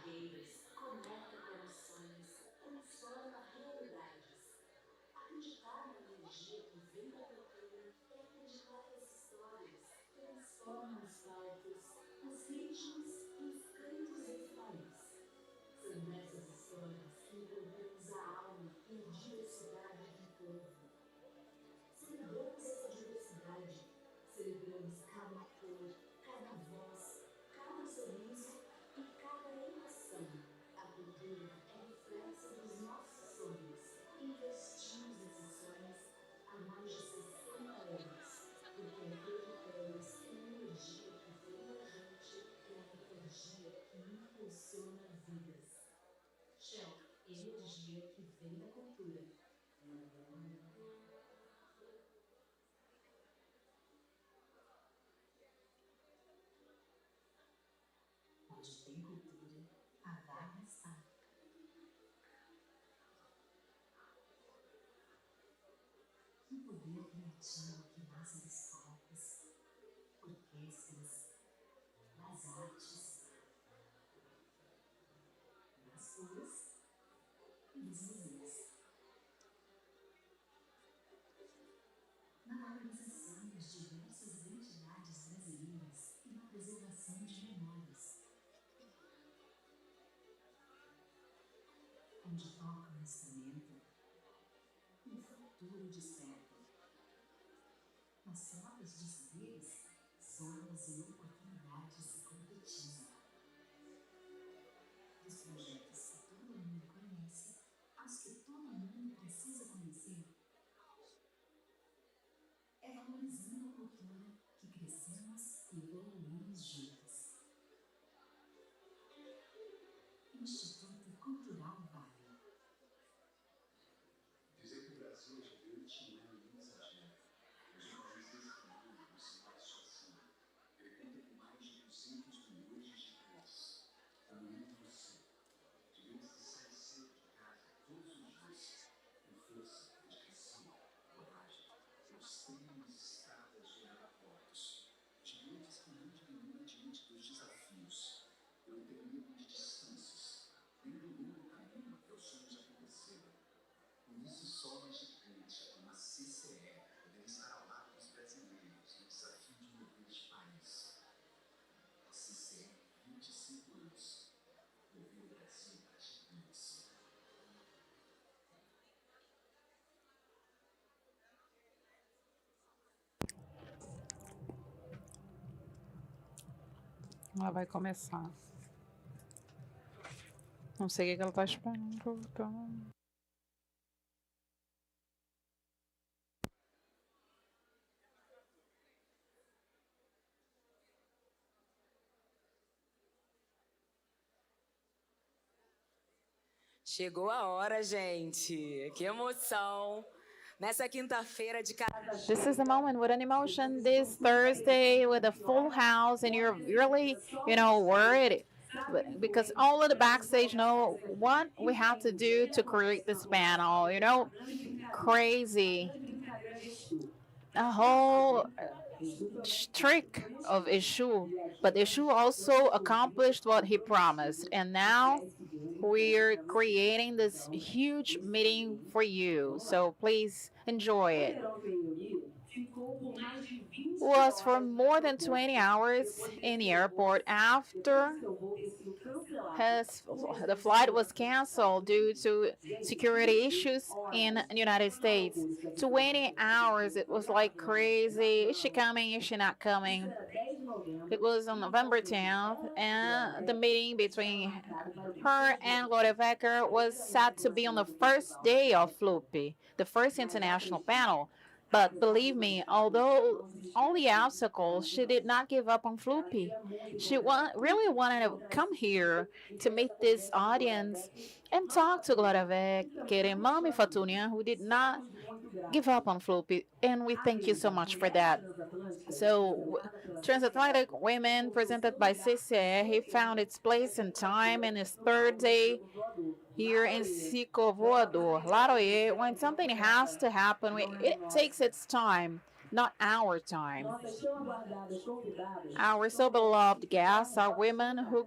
barreiras, conecta corações, transforma realidades. Acreditar na energia que vem da cultura é acreditar que as histórias transformam os palcos, os ritmos e os cantos desse país. São nessas histórias que encontramos a alma e a diversidade do povo. Celebramos essa diversidade, celebramos cada cor, cada voz, cada sorriso e cada emoção. A cultura é reflexo dos nossos sonhos. Investimos nesses sonhos há mais de 60 anos, porque acreditamos que a energia que vem da gente é a energia que impulsiona vidas. Shell, energia que vem da cultura. Onde tem cultura, a vaga está. Que poder criativo que nasce dos palcos, orquestras, das artes, das ruas e dos museus. Na valorização das diversas identidades brasileiras e na preservação de memórias. Onde toca um instrumento, um futuro desperta. Nas trocas de saberes, sonhos e oportunidades se concretizam. Dos projetos que todo mundo conhece, aos que todo mundo precisa conhecer, é valorizando a cultura que crescemos e evoluímos juntos. Instituto Cultural Vale. Dizer que o Brasil é gigante não é nenhum exagero. Mas o país desenvolvido no espaço acima. Ele conta com mais de 200 milhões de gigantes. Como eu e você. Digamos que sai cedo de casa todos os dias. Com força, dedicação, coragem. Pelos trilhos, estradas e aeroportos. Gigantes que não diminuem diante dos desafios. Pelo período de distâncias. Vendo o longo caminho para os sonhos acontecerem. Por isso, só uma gigante como a CCE poderia estar ao lado dos brasileiros no desafio de mover este país. A CCE, 25 anos, moveu o Brasil para gigantes. Ela vai começar. Não sei o que ela tá esperando. Chegou a hora, gente. Que emoção. Nessa quinta-feira de casa. This is the moment with an emotion this Thursday with a full house, and you're really, worried because all of the backstage know what we have to do to create this panel. Crazy. A whole trick of Eshu, but Eshu also accomplished what he promised, and now we're creating this huge meeting for you. So please enjoy it. Was for more than 20 hours in the airport after the flight was canceled due to security issues in the United States. 20 hours, it was like crazy. Is she coming? Is she not coming? It was on November 10th, and the meeting between her and Gloria WEKKER was set to be on the first day of FLUPI, the first international panel. But believe me, although all the obstacles, she did not give up on FLUPI. She really wanted to come here to meet this audience and talk to Gloria WEKKER and Mami Fatunia, who did not give up on FLUPI. And we thank you so much for that. So, Transatlantic Women, presented by CCE, he found its place and time in his third day here in Cico Voador, Laroye. When something has to happen, it takes its time, not our time. Our so beloved guests are women who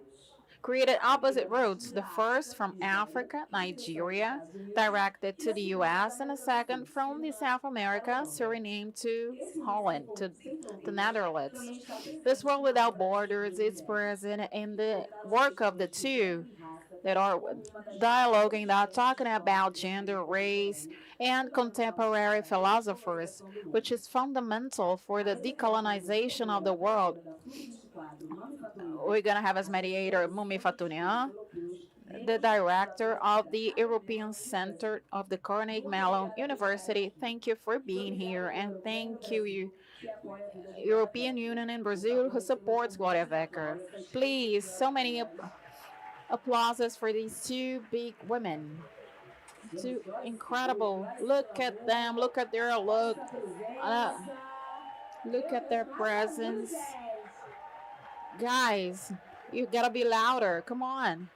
created opposite routes. The first from Africa, Nigeria, directed to the US, and the second from the South America, Suriname to Holland, to the Netherlands. This world without borders is present in the work of the two that are dialoguing, that are talking about gender, race, and contemporary philosophers, which is fundamental for the decolonization of the world. We're going to have as mediator Mumi Fatunian, the director of the European Center of the Carnegie Mellon University. Thank you for being here, and thank you, European Union in Brazil, who supports Gloria Wekker. Please, so many applauses for these two big women. Two incredible. Look at them. Look at their look. Uh, look at their presence. Guys, you gotta be louder. Come on.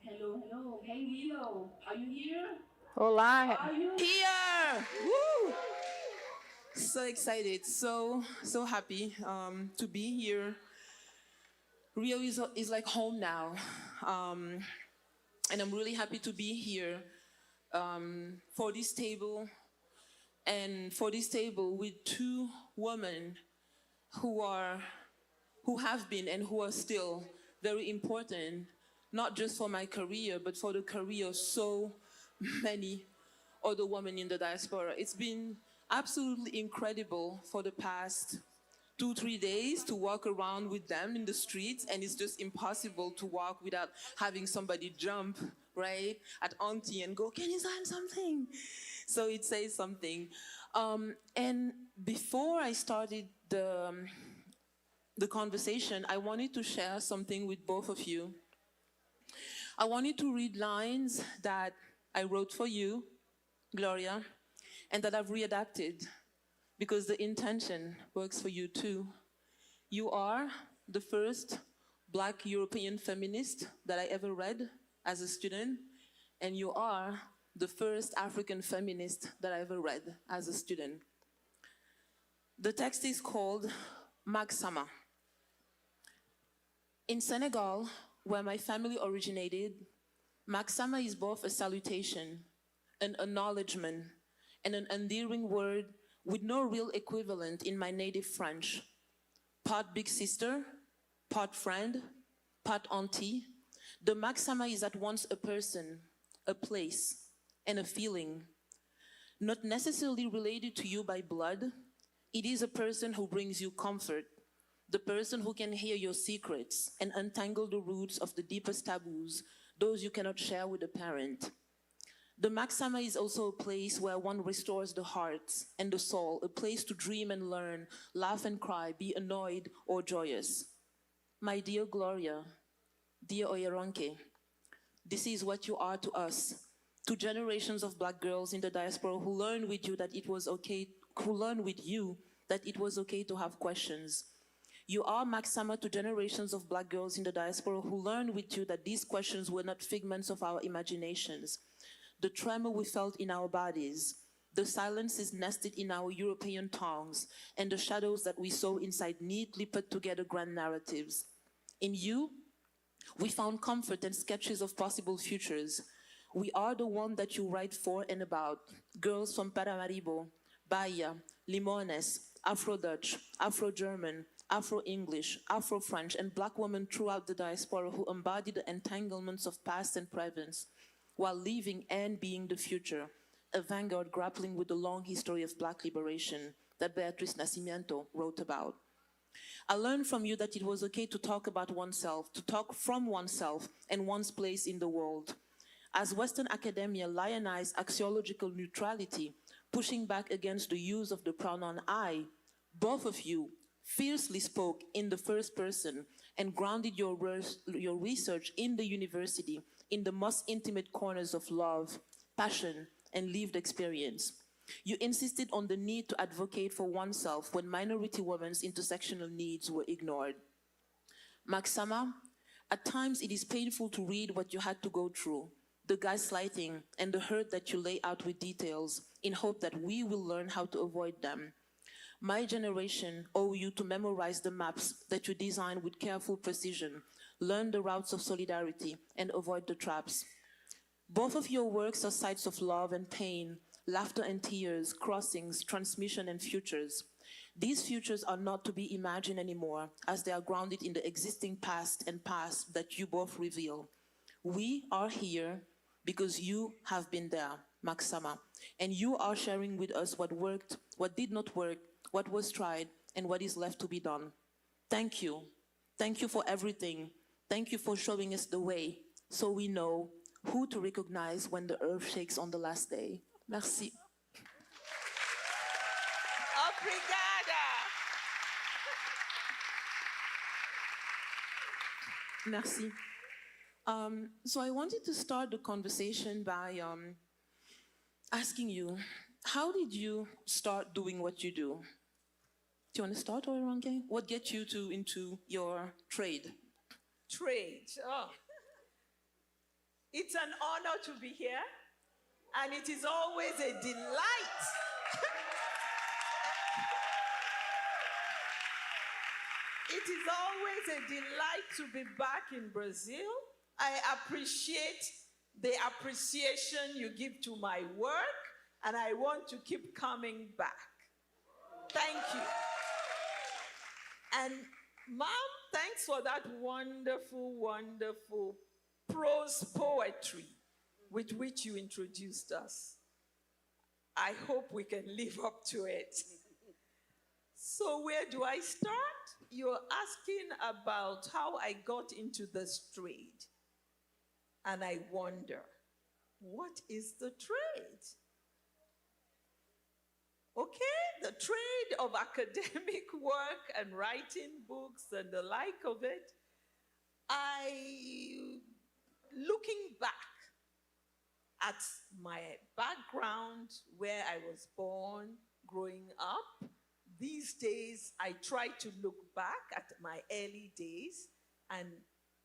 Hello, hello. Hey, Leo. Are you here? Hola. Are you Here! Woo! So excited, so happy to be here. Rio is like home now, and I'm really happy to be here for this table, and for this table with two women who have been and who are still very important, not just for my career, but for the career of so many other women in the diaspora. It's been absolutely incredible for the past 2-3 days to walk around with them in the streets, and it's just impossible to walk without having somebody jump, right, at auntie and go, "Can you sign something?" So it says something. And before I started the conversation, I wanted to share something with both of you. I wanted to read lines that I wrote for you, Gloria, and that I've readapted because the intention works for you too. You are the first Black European feminist that I ever read as a student, and you are the first African feminist that I ever read as a student. The text is called Magsama. In Senegal, where my family originated, Magsama is both a salutation, an acknowledgement, and an endearing word with no real equivalent in my native French. Part big sister, part friend, part auntie, the Magsama is at once a person, a place, and a feeling. Not necessarily related to you by blood, it is a person who brings you comfort, the person who can hear your secrets and untangle the roots of the deepest taboos, those you cannot share with a parent. The Magsama is also a place where one restores the heart and the soul, a place to dream and learn, laugh and cry, be annoyed or joyous. My dear Gloria, dear Oyeronke, this is what you are to us, to generations of Black girls in the diaspora who learned with you that it was okay, to have questions. You are Magsama to generations of Black girls in the diaspora who learned with you that these questions were not figments of our imaginations. The tremor we felt in our bodies, the silences nested in our European tongues, and the shadows that we saw inside neatly put together grand narratives. In you, we found comfort and sketches of possible futures. We are the one that you write for and about, girls from Paramaribo, Bahia, Limones, Afro-Dutch, Afro-German, Afro-English, Afro-French, and Black women throughout the diaspora who embody the entanglements of past and present, while living and being the future, a vanguard grappling with the long history of Black liberation that Beatriz Nascimento wrote about. I learned from you that it was okay to talk about oneself, to talk from oneself and one's place in the world. As Western academia lionized axiological neutrality, pushing back against the use of the pronoun I, both of you fiercely spoke in the first person and grounded your research in the university, in the most intimate corners of love, passion, and lived experience. You insisted on the need to advocate for oneself when minority women's intersectional needs were ignored. Maxama, at times it is painful to read what you had to go through, the gaslighting and the hurt that you lay out with details in hope that we will learn how to avoid them. My generation owe you to memorize the maps that you design with careful precision, learn the routes of solidarity, and avoid the traps. Both of your works are sites of love and pain, laughter and tears, crossings, transmission and futures. These futures are not to be imagined anymore, as they are grounded in the existing past and past that you both reveal. We are here because you have been there, Maxama, and you are sharing with us what worked, what did not work, what was tried, and what is left to be done. Thank you. Thank you for everything. Thank you for showing us the way, so we know who to recognize when the earth shakes on the last day. Merci. Obrigada. Merci. So I wanted to start the conversation by asking you, how did you start doing what you do? Do you want to start, OYERONKE? What gets you into your trade? Trade. Oh. It's an honor to be here, and it is always a delight. It is always a delight to be back in Brazil. I appreciate the appreciation you give to my work, and I want to keep coming back. Thank you. And Mom, thanks for that wonderful, wonderful prose poetry with which you introduced us. I hope we can live up to it. So where do I start? You're asking about how I got into this trade. And I wonder, what is the trade? Okay, the trade of academic work and writing books and the like of it. Looking back at my background, where I was born, growing up, these days I try to look back at my early days and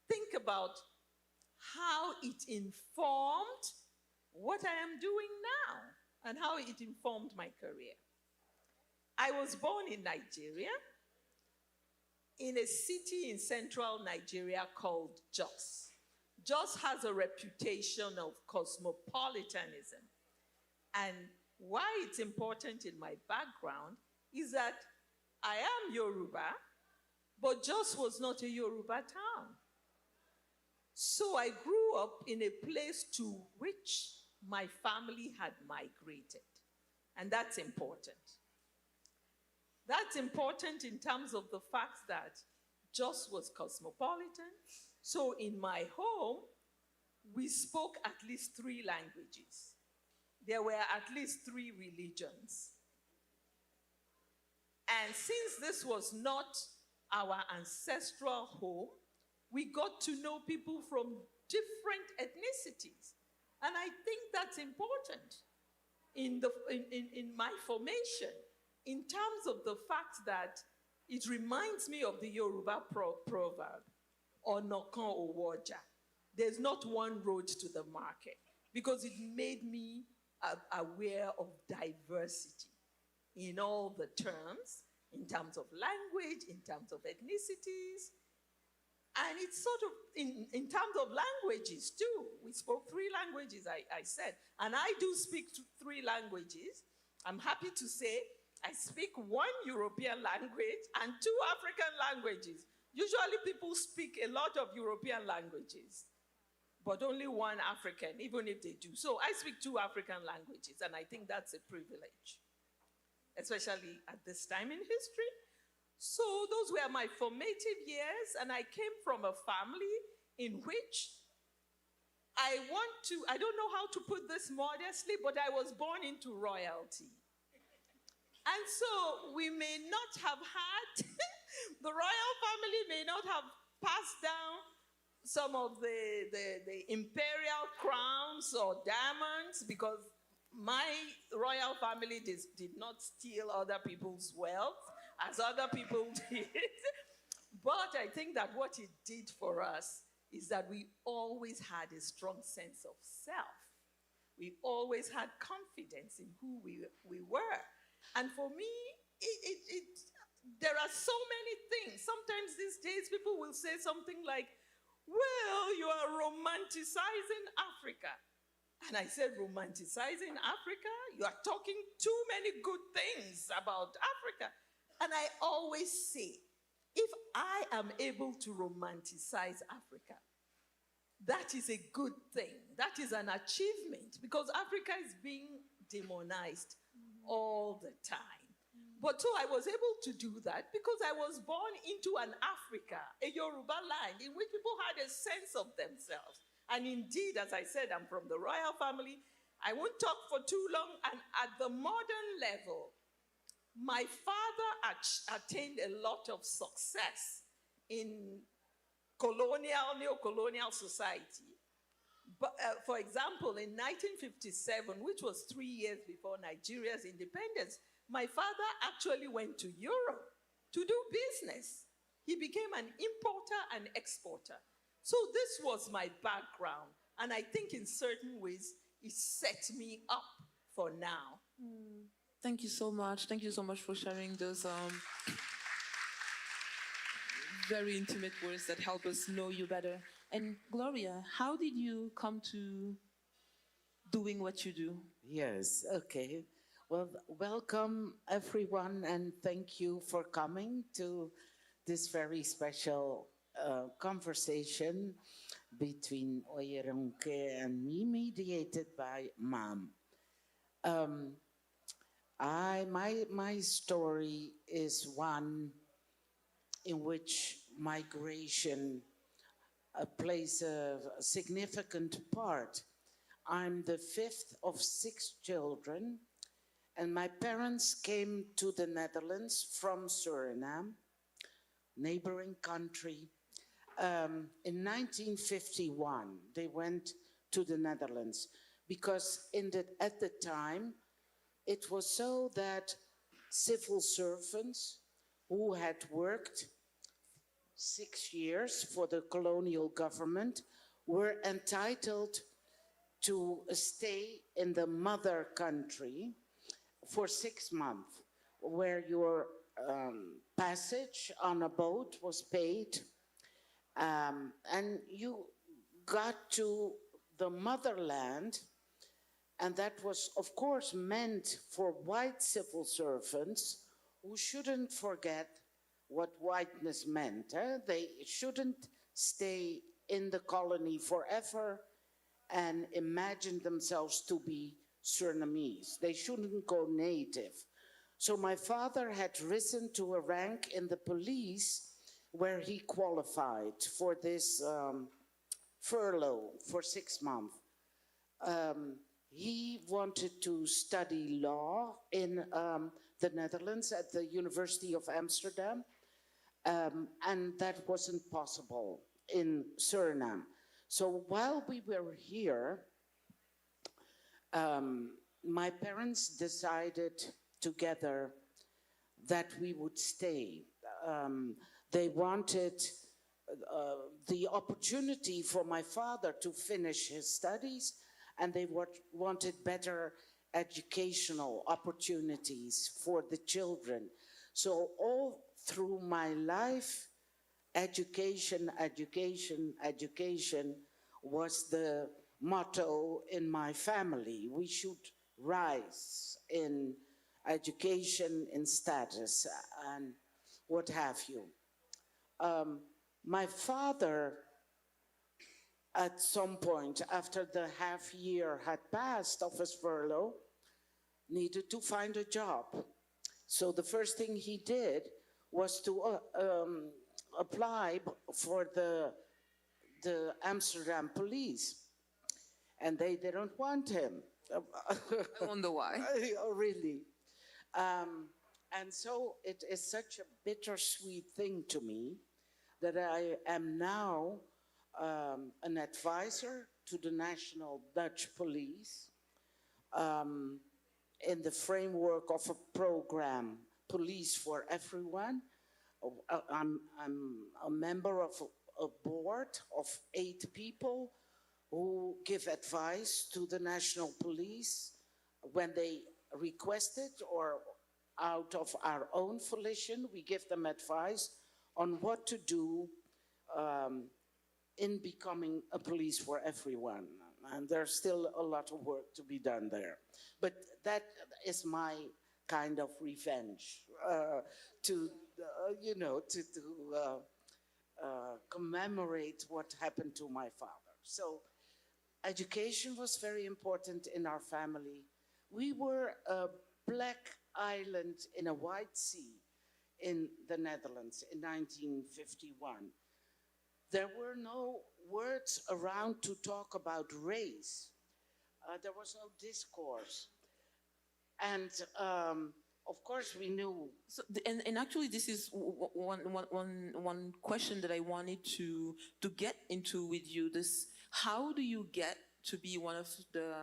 think about how it informed what I am doing now and how it informed my career. I was born in Nigeria, in a city in central Nigeria called Jos. Jos has a reputation of cosmopolitanism. And why it's important in my background is that I am Yoruba, but Jos was not a Yoruba town. So I grew up in a place to which my family had migrated. And that's important. That's important in terms of the fact that Jos was cosmopolitan. So in my home, we spoke at least 3 languages. There were at least 3 religions. And since this was not our ancestral home, we got to know people from different ethnicities. And I think that's important in my formation, in terms of the fact that it reminds me of the Yoruba proverb, Onokan Owoja. There's not one road to the market, because it made me aware of diversity in all the terms, in terms of language, in terms of ethnicities. And it's sort of, in terms of languages too. We spoke 3 languages, I said. And I do speak 3 languages. I'm happy to say I speak 1 European language and 2 African languages. Usually people speak a lot of European languages, but only 1 African, even if they do. So I speak 2 African languages, and I think that's a privilege, especially at this time in history. So those were my formative years, and I came from a family in which I don't know how to put this modestly, but I was born into royalty. And so we may not have had, the royal family may not have passed down some of the imperial crowns or diamonds, because my royal family did not steal other people's wealth as other people did. But I think that what it did for us is that we always had a strong sense of self. We always had confidence in who we were. And for me, there are so many things. Sometimes these days people will say something like, well, you are romanticizing Africa. And I said, romanticizing Africa? You are talking too many good things about Africa. And I always say, if I am able to romanticize Africa, that is a good thing. That is an achievement, because Africa is being demonized all the time. But so I was able to do that because I was born into an Africa, a Yoruba land, in which people had a sense of themselves. And indeed, as I said, I'm from the royal family. I won't talk for too long. And at the modern level, my father attained a lot of success in neo-colonial society. But, for example, in 1957, which was 3 years before Nigeria's independence, my father actually went to Europe to do business. He became an importer and exporter. So this was my background. And I think in certain ways, it set me up for now. Thank you so much. Thank you so much for sharing those very intimate words that help us know you better. And Gloria, how did you come to doing what you do? Yes, okay. Well, welcome everyone, and thank you for coming to this very special conversation between Oyeronke and me, mediated by Mom. My story is one in which migration plays a significant part. I'm the fifth of 6 children, and my parents came to the Netherlands from Suriname, neighboring country. In 1951, they went to the Netherlands because at the time, it was so that civil servants who had worked 6 years for the colonial government were entitled to stay in the mother country for 6 months, where your passage on a boat was paid, and you got to the motherland, and that was, of course, meant for white civil servants who shouldn't forget what whiteness meant. They shouldn't stay in the colony forever and imagine themselves to be Surinamese. They shouldn't go native. So my father had risen to a rank in the police where he qualified for this furlough for 6 months. He wanted to study law in the Netherlands at the University of Amsterdam, and that wasn't possible in Suriname. So while we were here, my parents decided together that we would stay. They wanted the opportunity for my father to finish his studies, and they wanted better educational opportunities for the children. So all through my life, education, education, education was the motto in my family. We should rise in education, in status, and what have you. My father, at some point after the half year had passed of his furlough, needed to find a job. So the first thing he did was to apply for the Amsterdam police, and they didn't want him. I wonder why. Oh, really? And so it is such a bittersweet thing to me that I am now an advisor to the National Dutch Police in the framework of a program, Police for Everyone, I'm a member of a board of 8 people who give advice to the national police when they request it, or out of our own volition, we give them advice on what to do in becoming a police for everyone. And there's still a lot of work to be done there. But that is my kind of revenge to commemorate what happened to my father. So education was very important in our family. We were a black island in a white sea in the Netherlands in 1951. There were no words around to talk about race. There was no discourse. And of course we knew. So, and actually this is one question that I wanted to get into with you. This, how do you get to be one of the,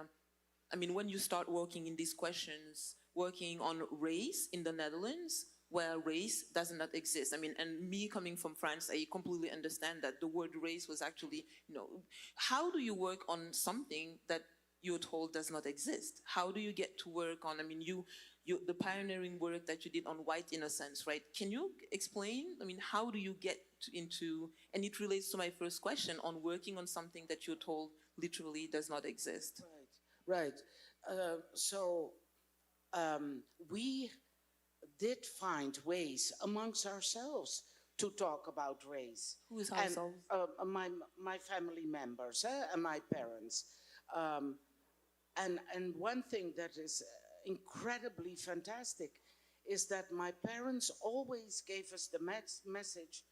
I mean, when you start working in these questions, working on race in the Netherlands, where race does not exist. I mean, and me coming from France, I completely understand that the word race was actually, how do you work on something that you're told does not exist? How do you get to work on, I mean, the pioneering work that you did on white innocence, right? Can you explain, I mean, how do you get into, and it relates to my first question, on working on something that you're told literally does not exist? Right. So we did find ways amongst ourselves to talk about race. Who is ourselves? My family members and my parents. And one thing that is incredibly fantastic is that my parents always gave us the message,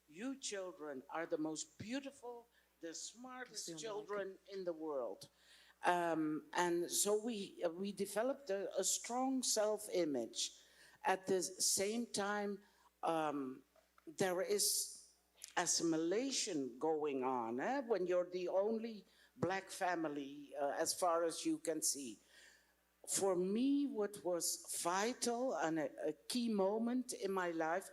you children are the most beautiful, the smartest children in the world. And so we developed a strong self-image. At the same time, there is assimilation going on when you're the only black family as far as you can see. For me, what was vital and a key moment in my life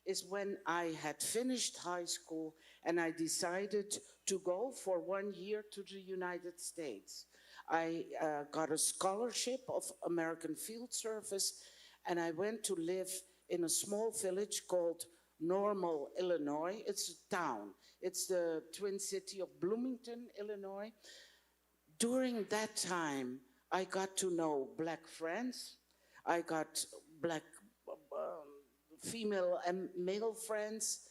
is when I had finished high school and I decided to go for 1 year to the United States. I got a scholarship of American Field Service, and I went to live in a small village called Normal, Illinois. It's a town. It's the twin city of Bloomington, Illinois. During that time, I got to know black friends. I got black female and male friends.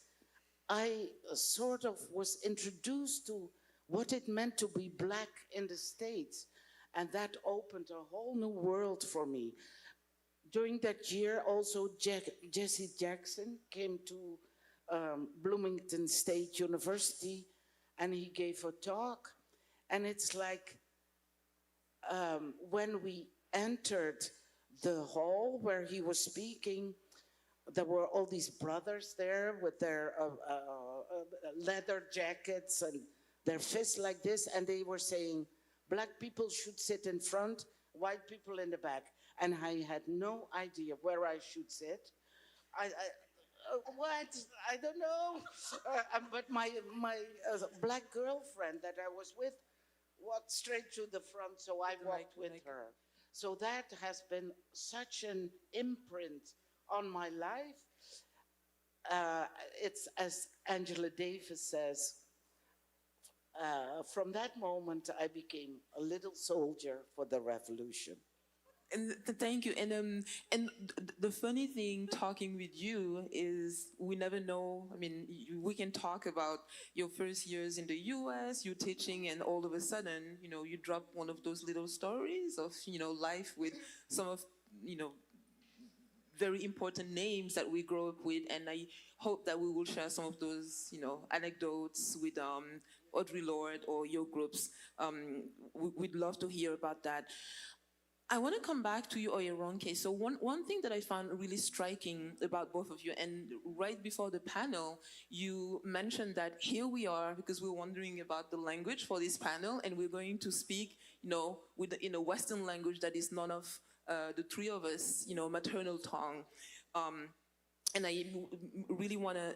I sort of was introduced to what it meant to be black in the States. And that opened a whole new world for me. During that year, also Jesse Jackson came to Bloomington State University, and he gave a talk. And it's like when we entered the hall where he was speaking, there were all these brothers there with their leather jackets and their fists like this, and they were saying, black people should sit in front, white people in the back. And I had no idea where I should sit. What? I don't know. But my black girlfriend that I was with walked straight to the front, so I walked with her. So that has been such an imprint on my life. It's, as Angela Davis says, from that moment I became a little soldier for the revolution. And thank you. And the funny thing talking with you is we never know. I mean, we can talk about your first years in the US, you teaching, and all of a sudden, you drop one of those little stories of, life with some of, very important names that we grow up with. And I hope that we will share some of those, anecdotes with Audre Lorde or your groups. We'd love to hear about that. I want to come back to you, OYERONKE. So one thing that I found really striking about both of you, and right before the panel, you mentioned that here we are, because we're wondering about the language for this panel, and we're going to speak, in a Western language that is none of the three of us, maternal tongue. and I really want to,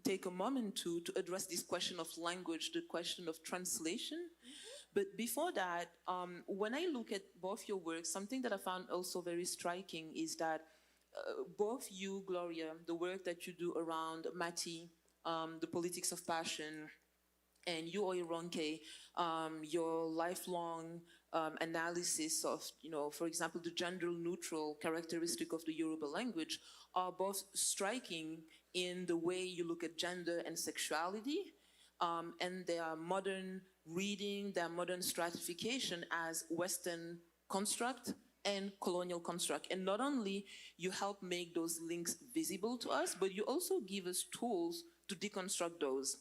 take a moment to address this question of language, the question of translation. But before that, when I look at both your works, something that I found also very striking is that both you, Gloria, the work that you do around Mati, the politics of passion, and you, OYERONKE, your lifelong analysis of, for example, the gender-neutral characteristic of the Yoruba language are both striking in the way you look at gender and sexuality, and their modern reading, their modern stratification as Western construct and colonial construct. And not only you help make those links visible to us, but you also give us tools to deconstruct those.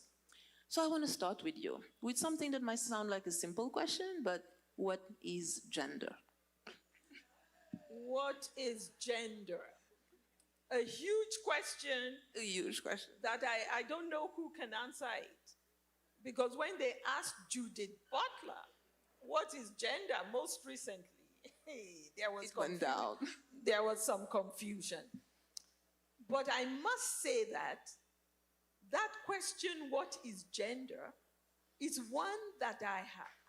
So I want to start with you, with something that might sound like a simple question, but what is gender? What is gender? A huge question. A huge question. That I don't know who can answer it. Because when they asked Judith Butler, what is gender, most recently, there was some confusion. But I must say that question, what is gender, is one that I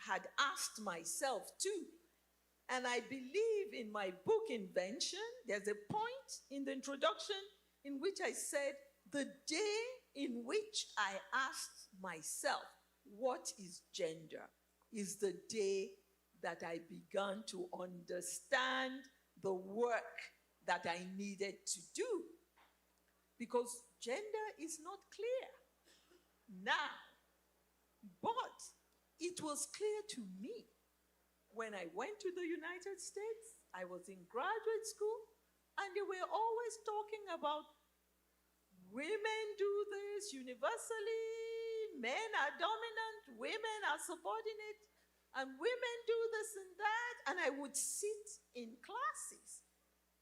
had asked myself too. And I believe in my book, Invention, there's a point in the introduction in which I said, the day in which I asked myself, what is gender, is the day that I began to understand the work that I needed to do. Because gender is not clear now. But it was clear to me when I went to the United States. I was in graduate school, and they were always talking about women do this universally, men are dominant, women are subordinate, and women do this and that. And I would sit in classes,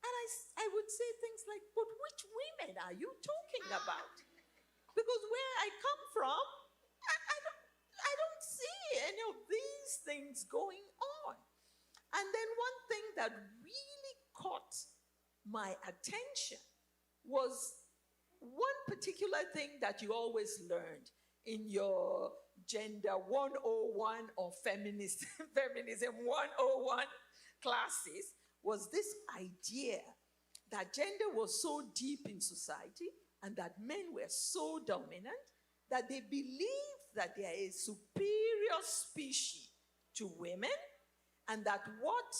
and I would say things like, but which women are you talking about? Because where I come from, I don't see any of these things going on. And then one thing that really caught my attention was one particular thing that you always learned in your Gender 101 or Feminism 101 classes was this idea that gender was so deep in society and that men were so dominant that they believed that they are a superior species to women, and that what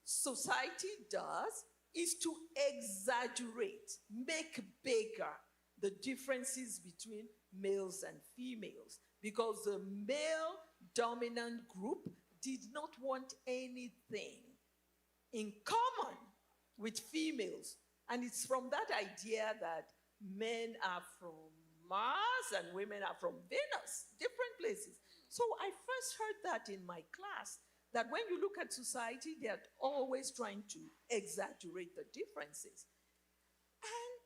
society does is to exaggerate, make bigger the differences between males and females, because the male dominant group did not want anything in common with females. And it's from that idea that men are from Mars and women are from Venus, different places. So I first heard that in my class, that when you look at society, they're always trying to exaggerate the differences. And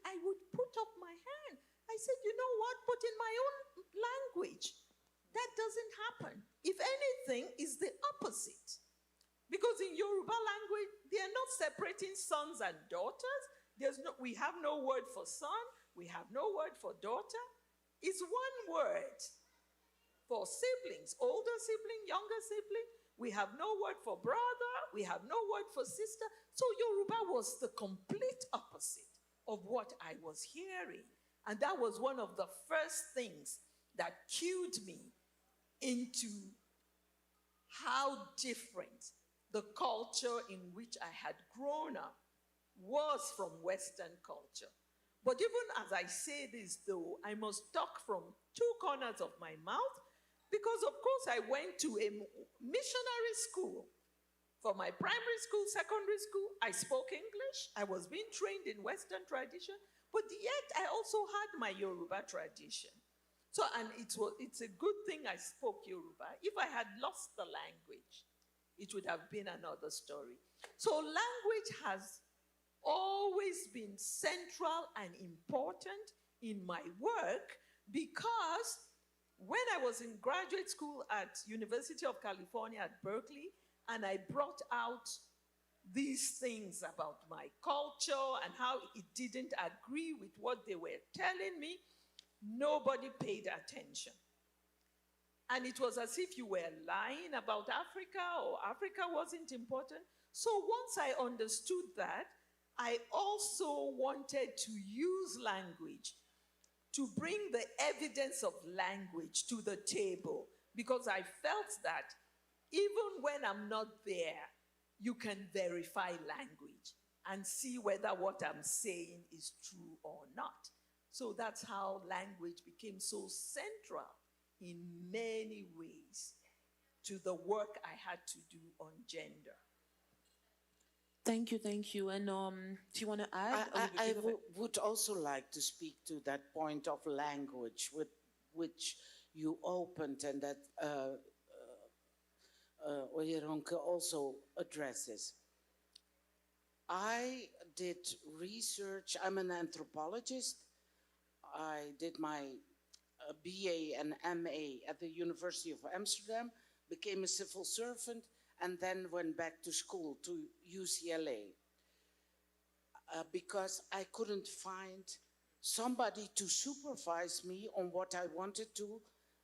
I would put up my hand. I said, you know what, but in my own language, that doesn't happen. If anything, it's the opposite. Because in Yoruba language, they are not separating sons and daughters. We have no word for son. We have no word for daughter. It's one word for siblings, older sibling, younger sibling. We have no word for brother. We have no word for sister. So Yoruba was the complete opposite of what I was hearing. And that was one of the first things that cued me into how different the culture in which I had grown up was from Western culture. But even as I say this, though, I must talk from two corners of my mouth, because of course I went to a missionary school. For my primary school, secondary school, I spoke English. I was being trained in Western tradition, but yet I also had my Yoruba tradition. So, and it's a good thing I spoke Yoruba. If I had lost the language, it would have been another story. So language has always been central and important in my work, because when I was in graduate school at University of California at Berkeley, and I brought out these things about my culture and how it didn't agree with what they were telling me, nobody paid attention. And it was as if you were lying about Africa or Africa wasn't important. So once I understood that, I also wanted to use language to bring the evidence of language to the table, because I felt that even when I'm not there, you can verify language and see whether what I'm saying is true or not. So that's how language became so central in many ways to the work I had to do on gender. Thank you, thank you. And do you want to add? I would also like to speak to that point of language with which you opened and that Oyeronke also addresses. I did research, I'm an anthropologist. I did my BA and MA at the University of Amsterdam, became a civil servant, and then went back to school to UCLA because I couldn't find somebody to supervise me on what I wanted to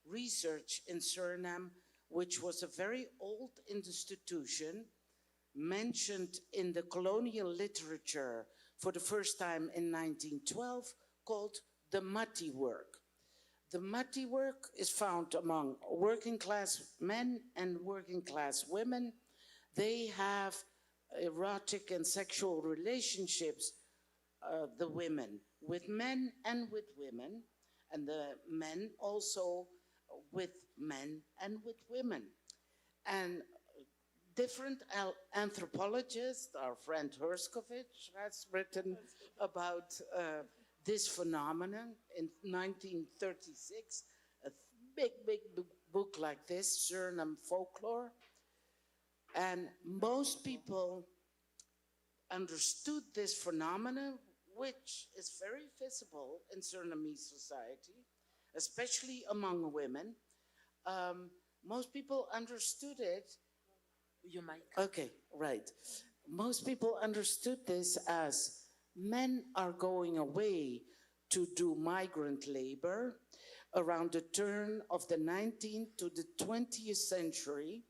research in Suriname, which was a very old institution mentioned in the colonial literature for the first time in 1912, called the Mati work. The Mati work is found among working class men and working class women. They have erotic and sexual relationships, the women, with men and with women, and the men also with men and with women. And different anthropologists, our friend Herskovich has written about this phenomenon in 1936, a big book like this, Suriname Folklore. And most people understood this phenomenon, which is very visible in Surinamese society, especially among women. Most people understood it. Your mic. Okay, right. Most people understood this as men are going away to do migrant labor around the turn of the 19th to the 20th century.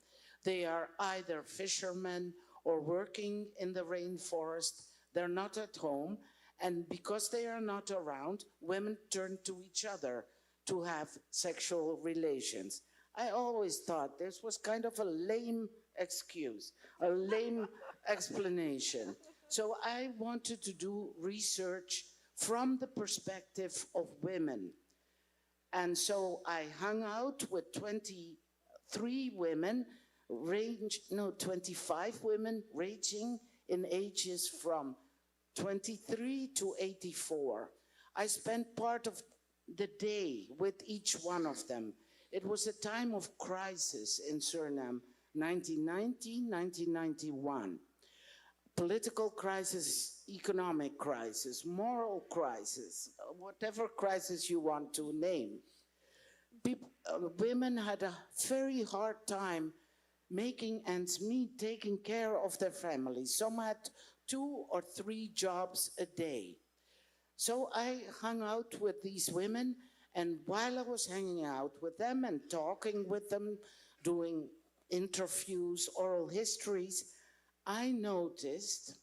They are either fishermen or working in the rainforest. They're not at home. And because they are not around, women turn to each other to have sexual relations. I always thought this was kind of a lame excuse, a lame explanation. So I wanted to do research from the perspective of women. And so I hung out with 23 women, 25 women ranging in ages from 23 to 84. I spent part of the day with each one of them. It was a time of crisis in Suriname, 1990, 1991. Political crisis, economic crisis, moral crisis, whatever crisis you want to name. Women had a very hard time making ends meet, taking care of their families. Some had 2 or 3 jobs a day. So I hung out with these women, and while I was hanging out with them and talking with them, doing interviews, oral histories, I noticed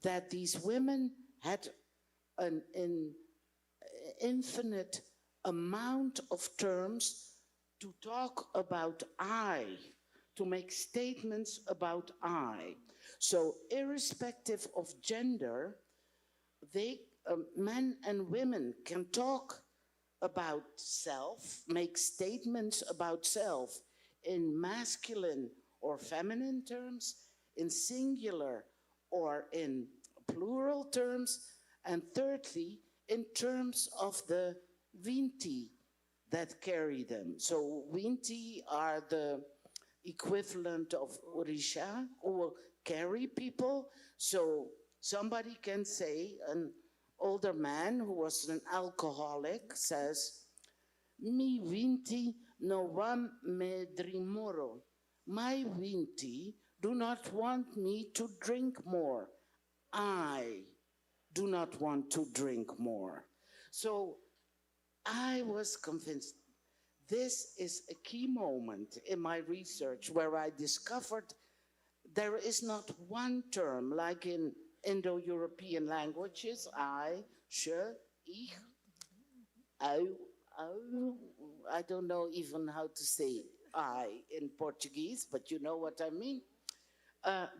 that these women had an infinite amount of terms to talk about I, to make statements about I. So irrespective of gender, men and women can talk about self, make statements about self in masculine or feminine terms, in singular or in plural terms, and thirdly, in terms of the Winti that carry them. So Winti are the equivalent of Orisha, or carry people. So somebody can say, an older man who was an alcoholic says, "Mi Winti no wam me drimoro." My Winti do not want me to drink more. I do not want to drink more. So I was convinced this is a key moment in my research where I discovered there is not one term like in Indo-European languages, I, je, ich, I don't know even how to say I in Portuguese, but you know what I mean.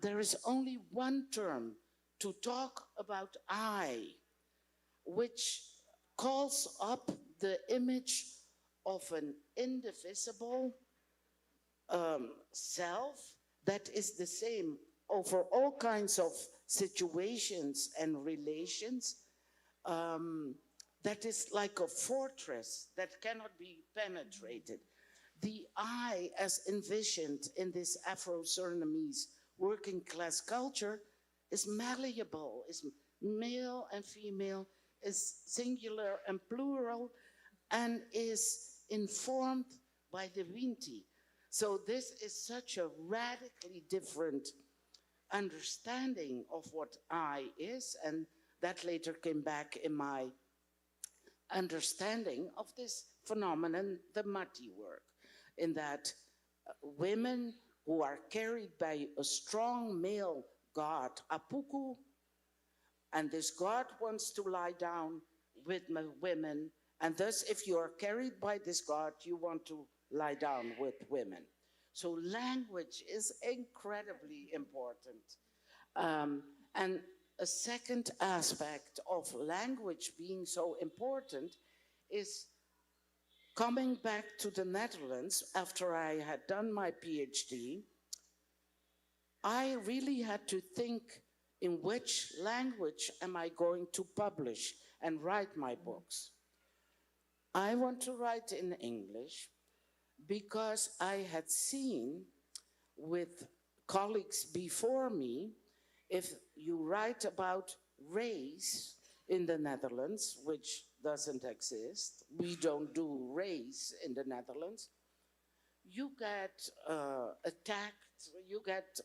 There is only one term to talk about I, which calls up the image of an indivisible self that is the same over all kinds of situations and relations, that is like a fortress that cannot be penetrated. The I, as envisioned in this Afro-Surinamese working class culture, is malleable, is male and female, is singular and plural, and is informed by divinity. So this is such a radically different understanding of what I is, and that later came back in my understanding of this phenomenon, the Mati work, in that women who are carried by a strong male god, Apuku, and this god wants to lie down with women, and thus if you are carried by this god, you want to lie down with women. So language is incredibly important. And a second aspect of language being so important is coming back to the Netherlands after I had done my PhD. I really had to think in which language am I going to publish and write my books. I want to write in English because I had seen with colleagues before me, if you write about race in the Netherlands, which doesn't exist, we don't do race in the Netherlands, you get attacked, you get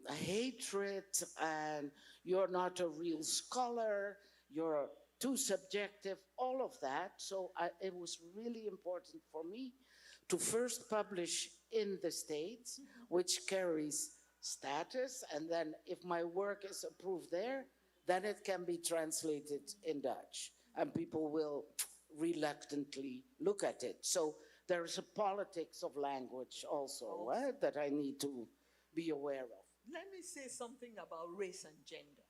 a hatred, and you're not a real scholar, you're too subjective, all of that. So it was really important for me to first publish in the States, which carries status, and then if my work is approved there, then it can be translated in Dutch, and people will reluctantly look at it. So there's a politics of language also that I need to be aware of. Let me say something about race and gender,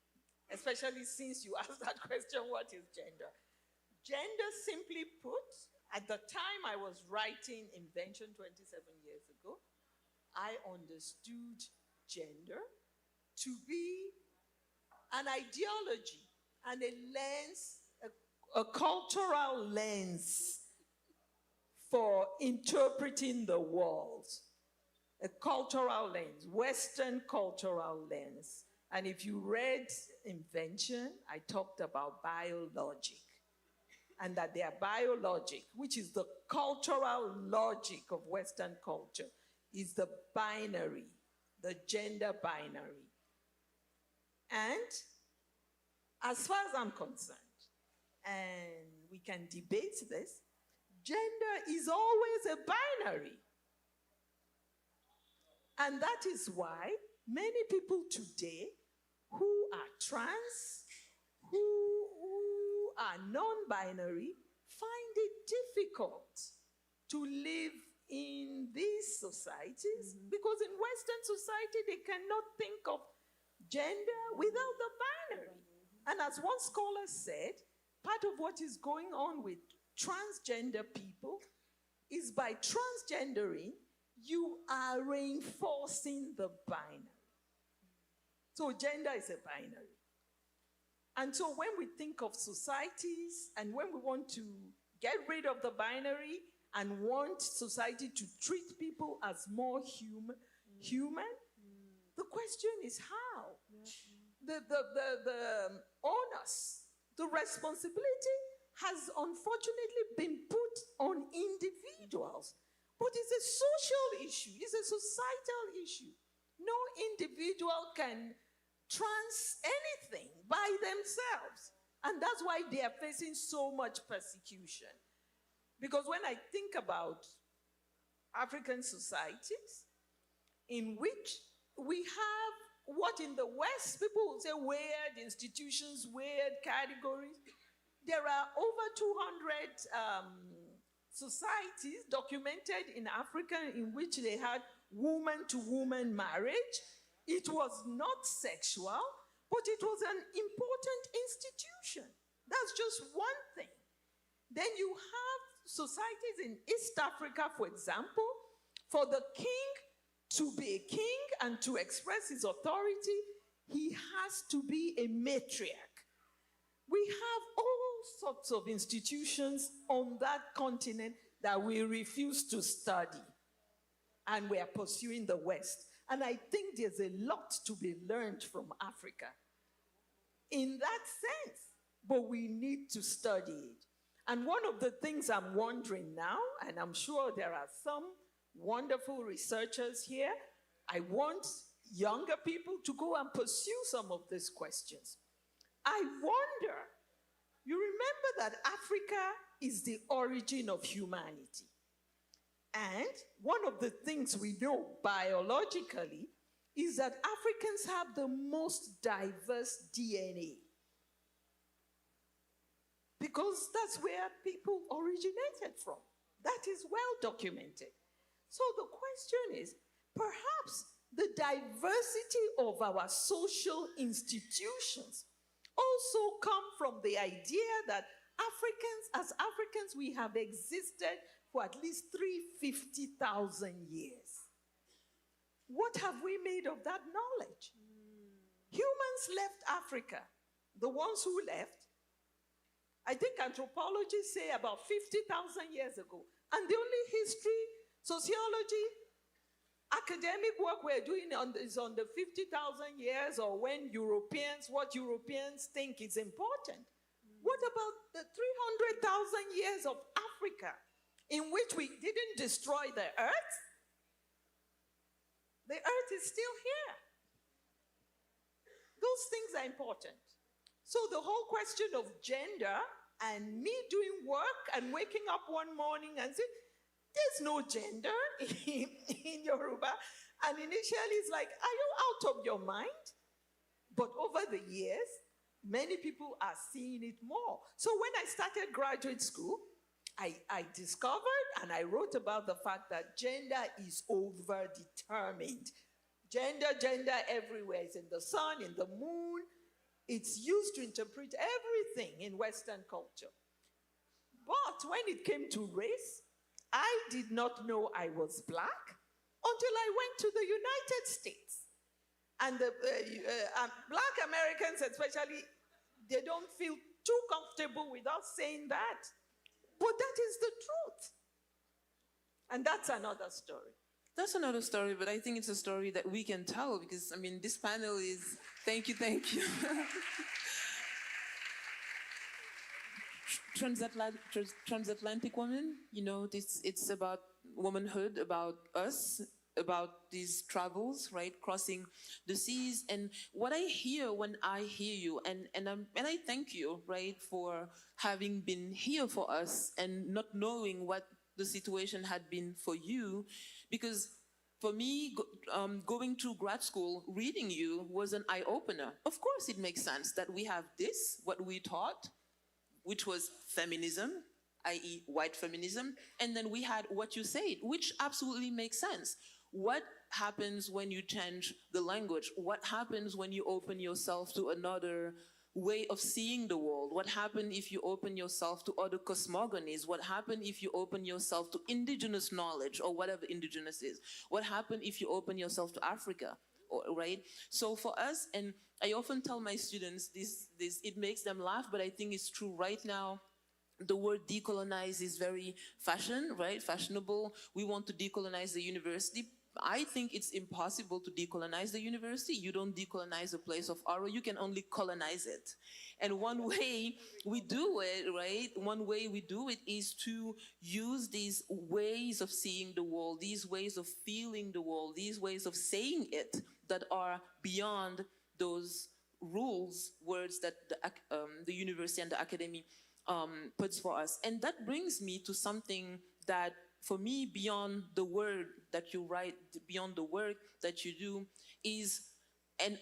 especially since you asked that question, what is gender? Gender, simply put, at the time I was writing Invention 27 years ago, I understood gender to be an ideology and a lens, a cultural lens for interpreting the world. A cultural lens, Western cultural lens. And if you read Invention, I talked about biologic. And that their biologic, which is the cultural logic of Western culture, is the binary, the gender binary. And as far as I'm concerned, and we can debate this, gender is always a binary. And that is why many people today who are trans, who are non-binary, find it difficult to live in these societies because in Western society they cannot think of gender without the binary. And as one scholar said, part of what is going on with transgender people is by transgendering, you are reinforcing the binary. So gender is a binary. And so when we think of societies and when we want to get rid of the binary and want society to treat people as more human, the question is how? The onus, the responsibility has unfortunately been put on individuals. But it's a social issue. It's is a societal issue. No individual can anything by themselves. And that's why they are facing so much persecution. Because when I think about African societies, in which we have what in the West, people will say weird institutions, weird categories. There are over 200 societies documented in Africa in which they had woman-to-woman marriage. It was not sexual, but it was an important institution. That's just one thing. Then you have societies in East Africa, for example, for the king to be a king and to express his authority, he has to be a matriarch. We have all sorts of institutions on that continent that we refuse to study, and we are pursuing the West. And I think there's a lot to be learned from Africa in that sense, but we need to study it. And one of the things I'm wondering now, and I'm sure there are some wonderful researchers here, I want younger people to go and pursue some of these questions. I wonder, you remember that Africa is the origin of humanity. And one of the things we know biologically is that Africans have the most diverse DNA. Because that's where people originated from. That is well documented. So the question is, perhaps the diversity of our social institutions also come from the idea that as Africans, we have existed for at least 350,000 years. What have we made of that knowledge? Humans left Africa. The ones who left, I think anthropologists say about 50,000 years ago. And the only history, sociology, academic work we're doing is on the 50,000 years, or when what Europeans think is important. What about the 300,000 years of Africa in which we didn't destroy the earth? The earth is still here. Those things are important. So the whole question of gender and me doing work and waking up one morning and saying, there's no gender in Yoruba. And initially it's like, are you out of your mind? But over the years, many people are seeing it more. So when I started graduate school, I discovered and I wrote about the fact that gender is overdetermined. Gender everywhere. It's in the sun, in the moon. It's used to interpret everything in Western culture. But when it came to race, I did not know I was black until I went to the United States. And the black Americans especially, they don't feel too comfortable with us saying that. But that is the truth. And that's another story. That's another story, but I think it's a story that we can tell because, I mean, this panel is, thank you. Transatlantic woman, you know, it's about womanhood, about us, about these travels, right, crossing the seas. And what I hear when I hear you, and I thank you, right, for having been here for us and not knowing what the situation had been for you, because for me, going to grad school, reading you was an eye-opener. Of course it makes sense that we have this, what we taught, which was feminism, i.e. white feminism, and then we had what you said, which absolutely makes sense. What happens when you change the language? What happens when you open yourself to another way of seeing the world? What happens if you open yourself to other cosmogonies? What happens if you open yourself to indigenous knowledge, or whatever indigenous is? What happens if you open yourself to Africa, right? So for us, and I often tell my students this, it makes them laugh, but I think it's true right now. The word decolonize is very fashion, right? Fashionable. We want to decolonize the university. I think it's impossible to decolonize the university. You don't decolonize a place of horror, you can only colonize it. And one way we do it, right? One way we do it is to use these ways of seeing the world, these ways of feeling the world, these ways of saying it that are beyond those rules, words that the university and the academy puts for us. And that brings me to something that, for me, beyond the word that you write, beyond the work that you do, is, and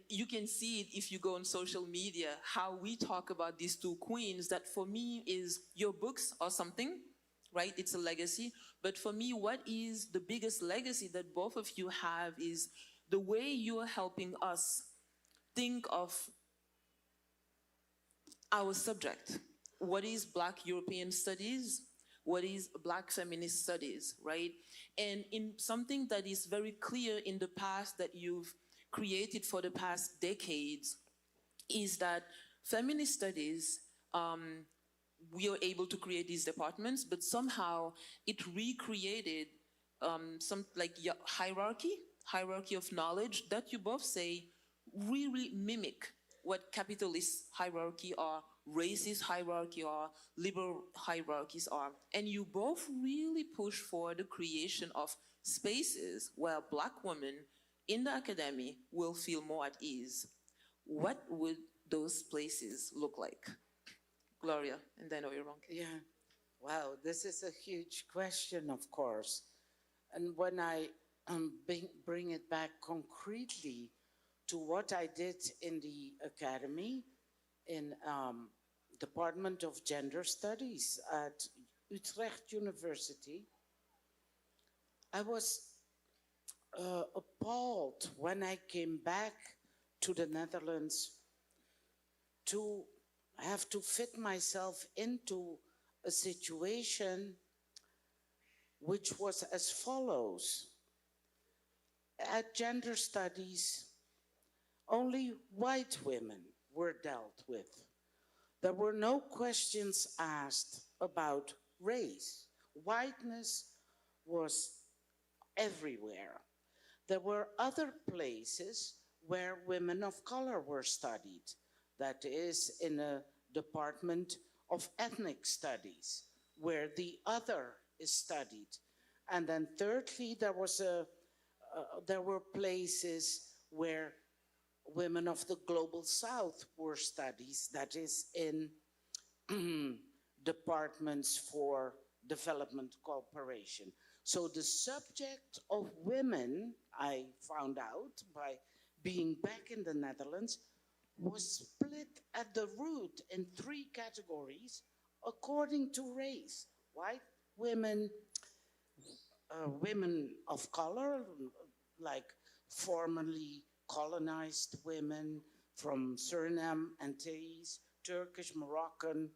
you can see it if you go on social media, how we talk about these two queens, that for me is your books or something, right? It's a legacy. But for me, what is the biggest legacy that both of you have is the way you're helping us think of our subject. What is Black European studies? What is Black feminist studies, right? And in something that is very clear in the past that you've created for the past decades is that feminist studies, we are able to create these departments, but somehow it recreated some like hierarchy of knowledge that you both say really mimic what capitalist hierarchy are, racist hierarchy are, liberal hierarchies are. And you both really push for the creation of spaces where Black women in the academy will feel more at ease. What would those places look like? Gloria, and then OYERONKE. Yeah, wow, this is a huge question, of course. And when I bring it back concretely to what I did in the academy, in Department of Gender Studies at Utrecht University, I was appalled when I came back to the Netherlands to have to fit myself into a situation which was as follows. At gender studies, only white women were dealt with. There were no questions asked about race. Whiteness was everywhere. There were other places where women of color were studied. That is in a department of ethnic studies, where the other is studied. And then thirdly, there were places where women of the global south were studied, that is in departments for development cooperation. So the subject of women, I found out by being back in the Netherlands, was split at the root in 3 categories according to race. White women, women of color, like formerly colonized women from Suriname, Antilles, Turkish, Moroccan,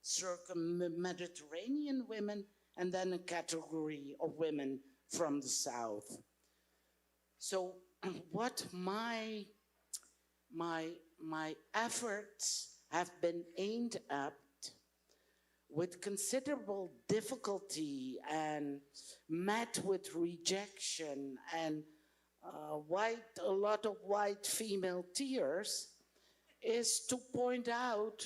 circum-Mediterranean women, and then a category of women from the South. So what my efforts have been aimed at, with considerable difficulty and met with rejection and a lot of white female tears, is to point out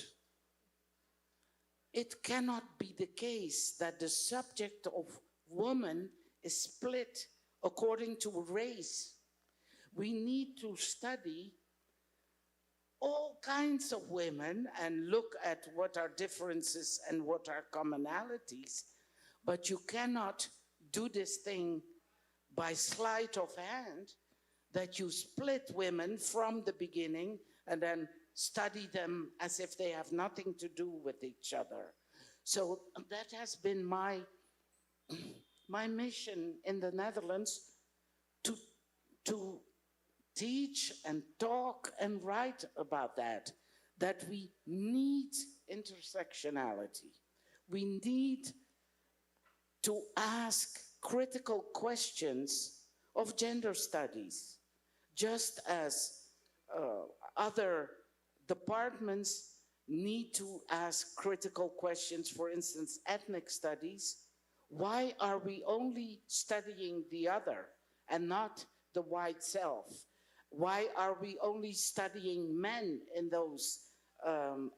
it cannot be the case that the subject of woman is split according to race. We need to study all kinds of women and look at what are differences and what are commonalities, but you cannot do this thing by sleight of hand, that you split women from the beginning and then study them as if they have nothing to do with each other. So that has been my mission in the Netherlands, to teach and talk and write about that we need intersectionality. We need to ask critical questions of gender studies, just as other departments need to ask critical questions, for instance, ethnic studies. Why are we only studying the other and not the white self? Why are we only studying men in those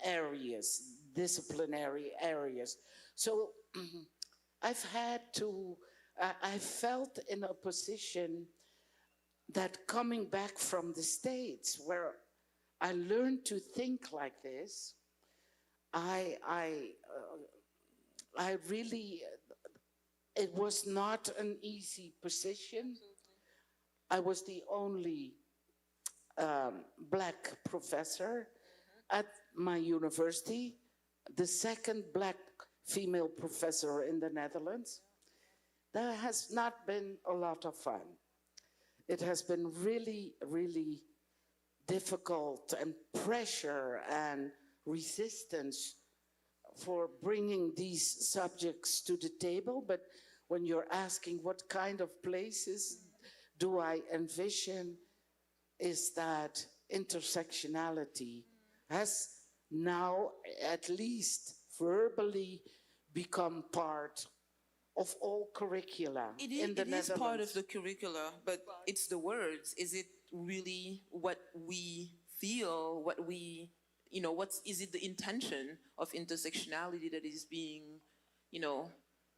areas, disciplinary areas? So I've had to, I felt in a position that coming back from the States, where I learned to think like this, I really, it was not an easy position. I was the only black professor at my university, the second black female professor in the Netherlands. That has not been a lot of fun. It has been really, really difficult, and pressure and resistance for bringing these subjects to the table. But when you're asking what kind of places do I envision, is that intersectionality has now at least verbally become part of all curricula in the Netherlands. It is part of the curricula, but it's the words. Is it really what we feel, what we, you know, is it the intention of intersectionality that is being, you know,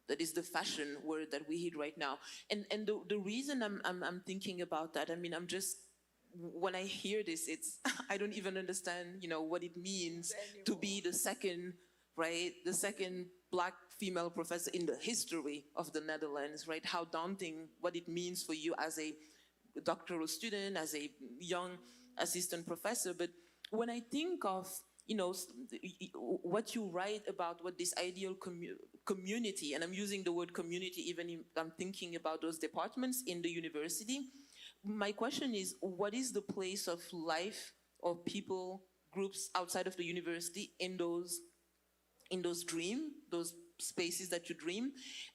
that is the fashion word that we hit right now? And the reason I'm thinking about that, I mean, I'm just, when I hear this, it's, I don't even understand, you know, what it means to be the second, right? The second black female professor in the history of the Netherlands, right? How daunting, what it means for you as a doctoral student, as a young assistant professor. But when I think of, you know, what you write about, what this ideal community, and I'm using the word community even if I'm thinking about those departments in the university, my question is, what is the place of life or people, groups outside of the university in those those spaces that you dream?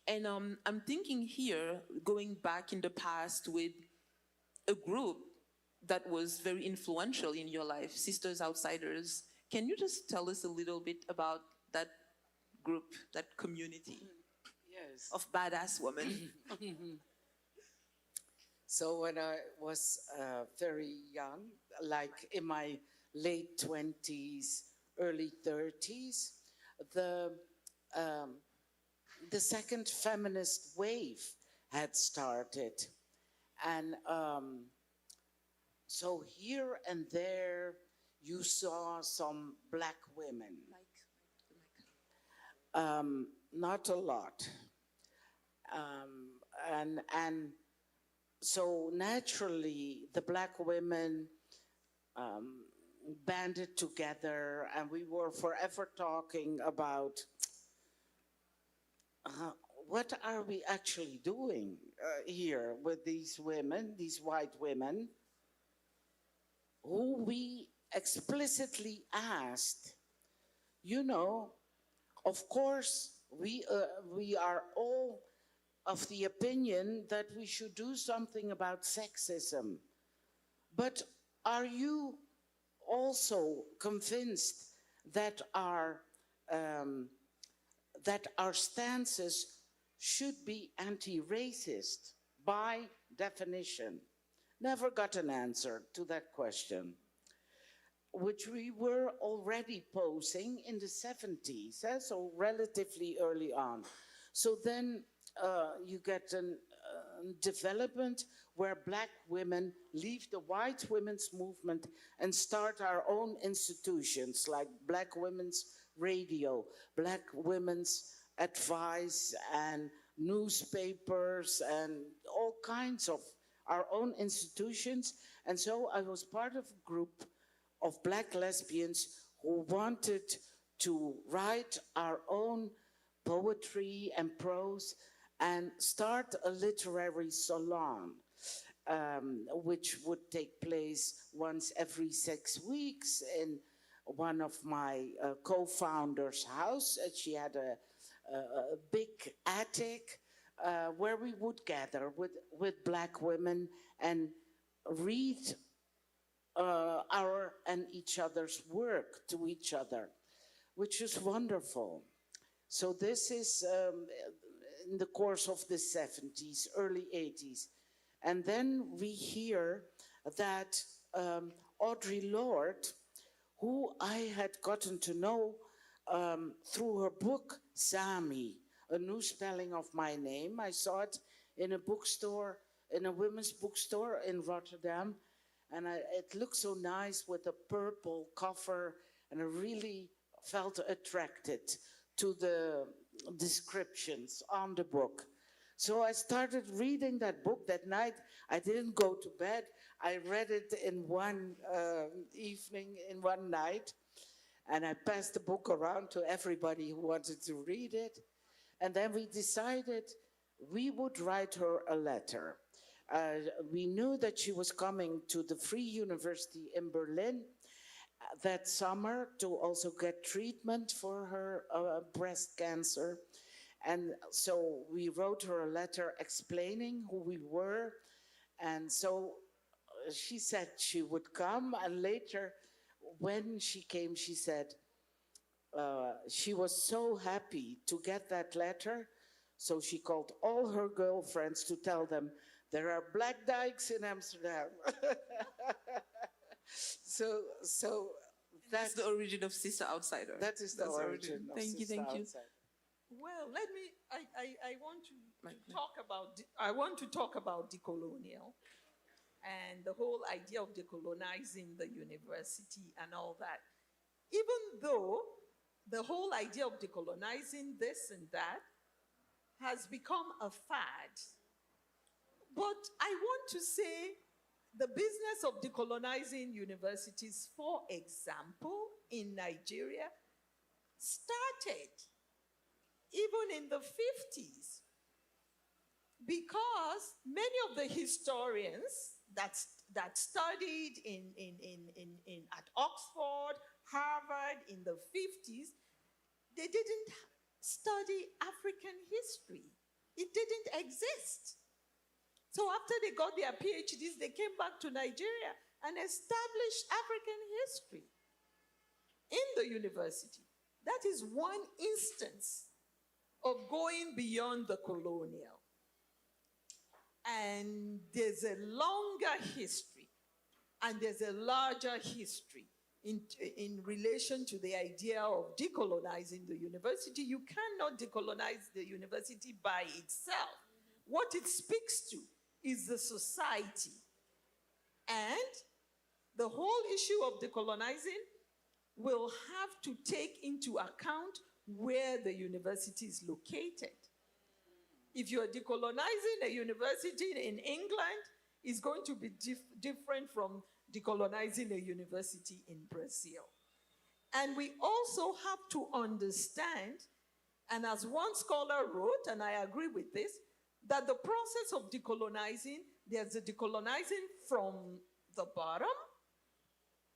And I'm thinking here, going back in the past with a group that was very influential in your life, Sisters Outsiders. Can you just tell us a little bit about that group, that community? Yes. Of badass women? So when I was very young, like in my late 20s, early 30s, the second feminist wave had started. And so here and there, you saw some black women. Not a lot. And so naturally, the black women banded together, and we were forever talking about what are we actually doing here with these women, these white women, who we explicitly asked, you know, of course, we are all of the opinion that we should do something about sexism. But are you also convinced that our stances should be anti-racist by definition? Never got an answer to that question, which we were already posing in the 70s, so relatively early on. So then you get a development where black women leave the white women's movement and start our own institutions like Black Women's Radio, Black Women's Advice, and newspapers, and all kinds of our own institutions. And so I was part of a group of black lesbians who wanted to write our own poetry and prose and start a literary salon, which would take place once every 6 weeks in one of my co-founders' house. She had a big attic where we would gather with black women and read our and each other's work to each other, which is wonderful. So this is in the course of the 70s, early 80s. And then we hear that Audre Lorde, who I had gotten to know through her book, Sami, a new spelling of my name. I saw it in a bookstore, in a women's bookstore in Rotterdam. And it looked so nice with a purple cover, and I really felt attracted to the descriptions on the book. So I started reading that book that night. I didn't go to bed. I read it in one evening, in one night. And I passed the book around to everybody who wanted to read it. And then we decided we would write her a letter. We knew that she was coming to the Free University in Berlin that summer to also get treatment for her breast cancer. And so we wrote her a letter explaining who we were. And so she said she would come. And later, when she came, she said she was so happy to get that letter. So she called all her girlfriends to tell them there are black dykes in Amsterdam. so that's the origin of Sister Outsider. That is the origin of Thank you, Sister thank you. Outsider. Well, let me. I want to talk about. I want to talk about decolonial, and the whole idea of decolonizing the university and all that. Even though the whole idea of decolonizing this and that has become a fad, but I want to say the business of decolonizing universities, for example, in Nigeria, started even in the 50s, because many of the historians that studied at Oxford, Harvard in the 50s, they didn't study African history. It didn't exist. So after they got their PhDs, they came back to Nigeria and established African history in the university. That is one instance of going beyond the colonial. And there's a longer history, and there's a larger history in relation to the idea of decolonizing the university. You cannot decolonize the university by itself. What it speaks to is the society. And the whole issue of decolonizing will have to take into account where the university is located. If you're decolonizing a university in England, it's going to be different from decolonizing a university in Brazil. And we also have to understand, and as one scholar wrote, and I agree with this, that the process of decolonizing, there's a decolonizing from the bottom,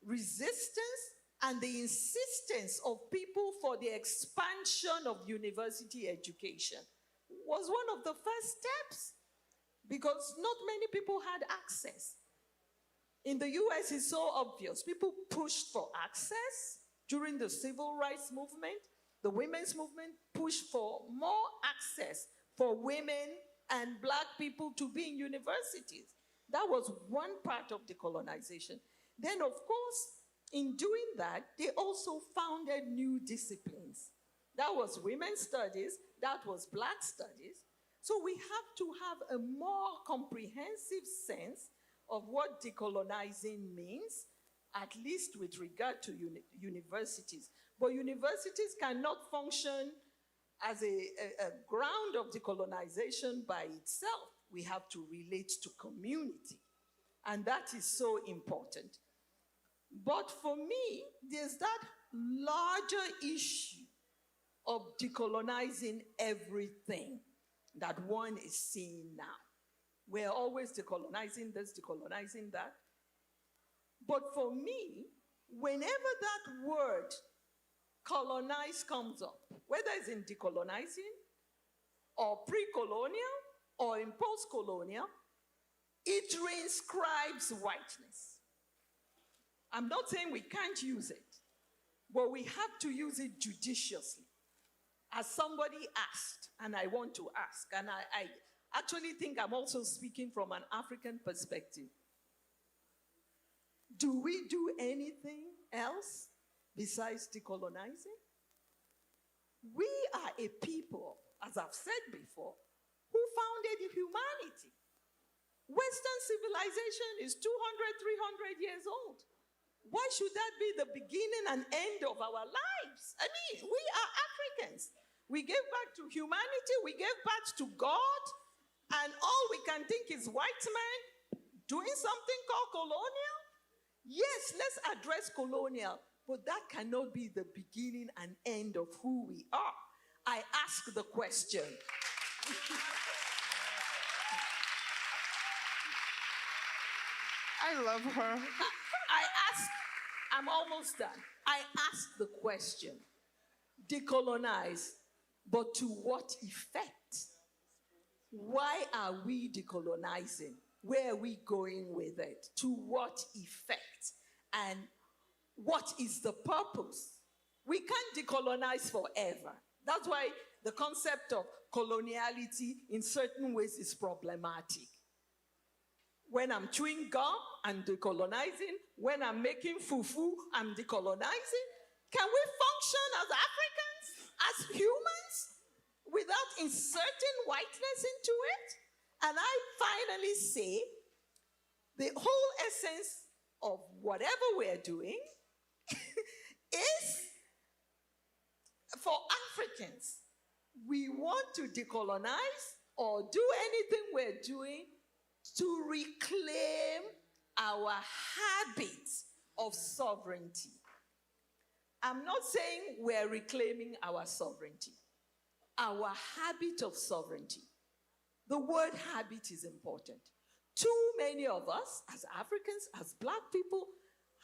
resistance, and the insistence of people for the expansion of university education was one of the first steps, because not many people had access. In the US, it's so obvious. People pushed for access during the civil rights movement. The women's movement pushed for more access for women and black people to be in universities. That was one part of decolonization. Then, of course, in doing that, they also founded new disciplines. That was women's studies, that was black studies. So we have to have a more comprehensive sense of what decolonizing means, at least with regard to universities. But universities cannot function as a ground of decolonization by itself. We have to relate to community. And that is so important. But for me, there's that larger issue of decolonizing everything that one is seeing now. We're always decolonizing this, decolonizing that. But for me, whenever that word colonize comes up, whether it's in decolonizing or pre-colonial or in post-colonial, it reinscribes whiteness. I'm not saying we can't use it, but we have to use it judiciously. As somebody asked, and I want to ask, and actually think I'm also speaking from an African perspective. Do we do anything else besides decolonizing? We are a people, as I've said before, who founded humanity. Western civilization is 200, 300 years old. Why should that be the beginning and end of our lives? I mean, we are Africans. We gave back to humanity, we gave back to God, and all we can think is white men doing something called colonial. Yes, let's address colonial, but that cannot be the beginning and end of who we are. I ask the question. I love her. I'm almost done. I ask the question, decolonize, but to what effect? Why are we decolonizing? Where are we going with it? To what effect? And what is the purpose? We can't decolonize forever. That's why the concept of coloniality in certain ways is problematic. When I'm chewing gum, I'm decolonizing. When I'm making fufu, I'm decolonizing. Can we function as Africans, as humans, without inserting whiteness into it? And I finally say, the whole essence of whatever we're doing is for Africans. We want to decolonize or do anything we're doing to reclaim our habits of sovereignty. I'm not saying we're reclaiming our sovereignty. Our habit of sovereignty. The word habit is important. Too many of us, as Africans, as Black people,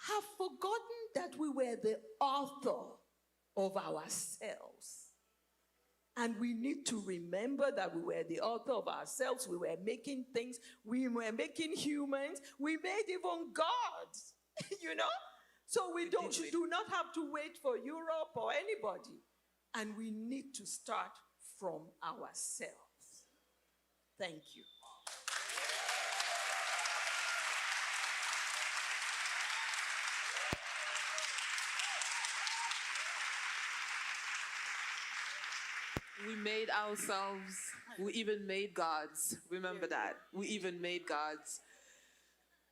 have forgotten that we were the author of ourselves. And we need to remember that we were the author of ourselves. We were making things. We were making humans. We made even gods, you know? So we do not have to wait for Europe or anybody. And we need to start from ourselves. Thank you. We made ourselves, we even made gods. Remember that. We even made gods.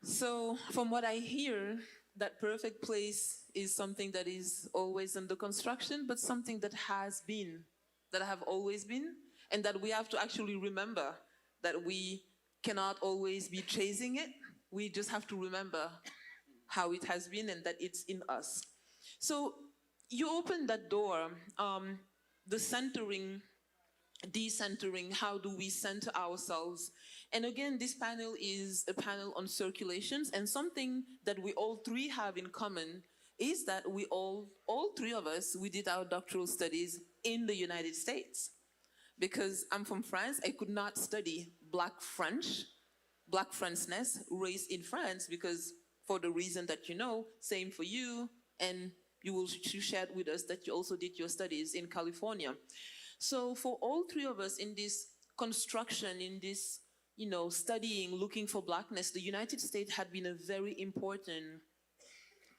So from what I hear, that perfect place is something that is always under construction, but something that has been, that have always been, and that we have to actually remember that we cannot always be chasing it. We just have to remember how it has been and that it's in us. So you opened that door, the centering, decentering, how do we center ourselves? And again, this panel is a panel on circulations, and something that we all three have in common is that we all three of us, we did our doctoral studies in the United States. Because I'm from France, I could not study Black French, Black Franceness, raised in France, because for the reason that you know, same for you, and you shared with us that you also did your studies in California. So for all three of us in this construction, in this, you know, studying, looking for Blackness, the United States had been a very important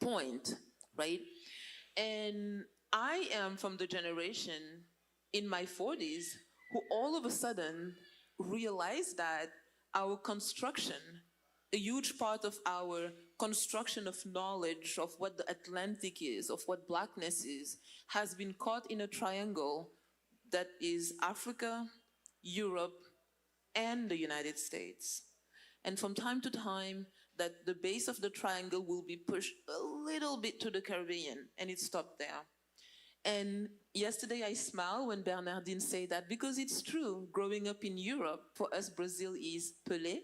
point, right? And I am from the generation in my 40s who all of a sudden realized that our construction, a huge part of our construction of knowledge of what the Atlantic is, of what Blackness is, has been caught in a triangle that is Africa, Europe, and the United States. And from time to time, that the base of the triangle will be pushed a little bit to the Caribbean, and it stopped there. And yesterday I smiled when Bernardine said that, because it's true. Growing up in Europe, for us, Brazil is Pelé,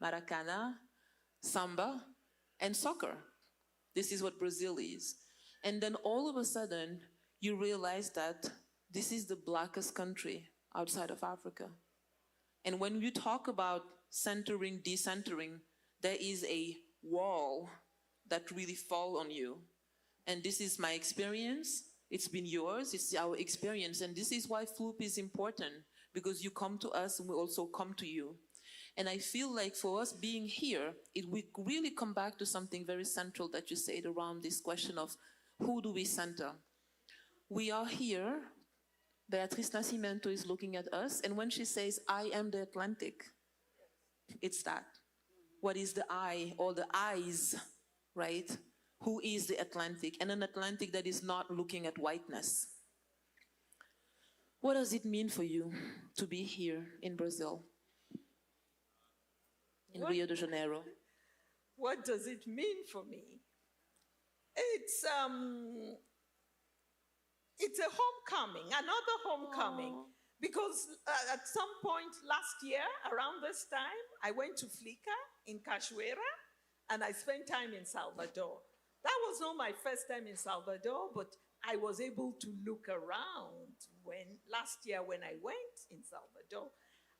Maracana, samba, and soccer. This is what Brazil is. And then all of a sudden, you realize that this is the blackest country outside of Africa. And when you talk about centering, decentering, there is a wall that really falls on you. And this is my experience. It's been yours. It's our experience. And this is why FLOOP is important, because you come to us and we also come to you. And I feel like for us being here, it will really come back to something very central that you said around this question of who do we center? We are here. Beatriz Nascimento is looking at us, and when she says, I am the Atlantic, it's that. What is the I, or the eyes, right? Who is the Atlantic? And an Atlantic that is not looking at whiteness. What does it mean for you to be here in Brazil? In Rio de Janeiro? What does it mean for me? It's a homecoming, another homecoming. Aww. Because at some point last year, around this time, I went to Flickr in Cachoeira, and I spent time in Salvador. That was not my first time in Salvador, but I was able to look around last year when I went in Salvador.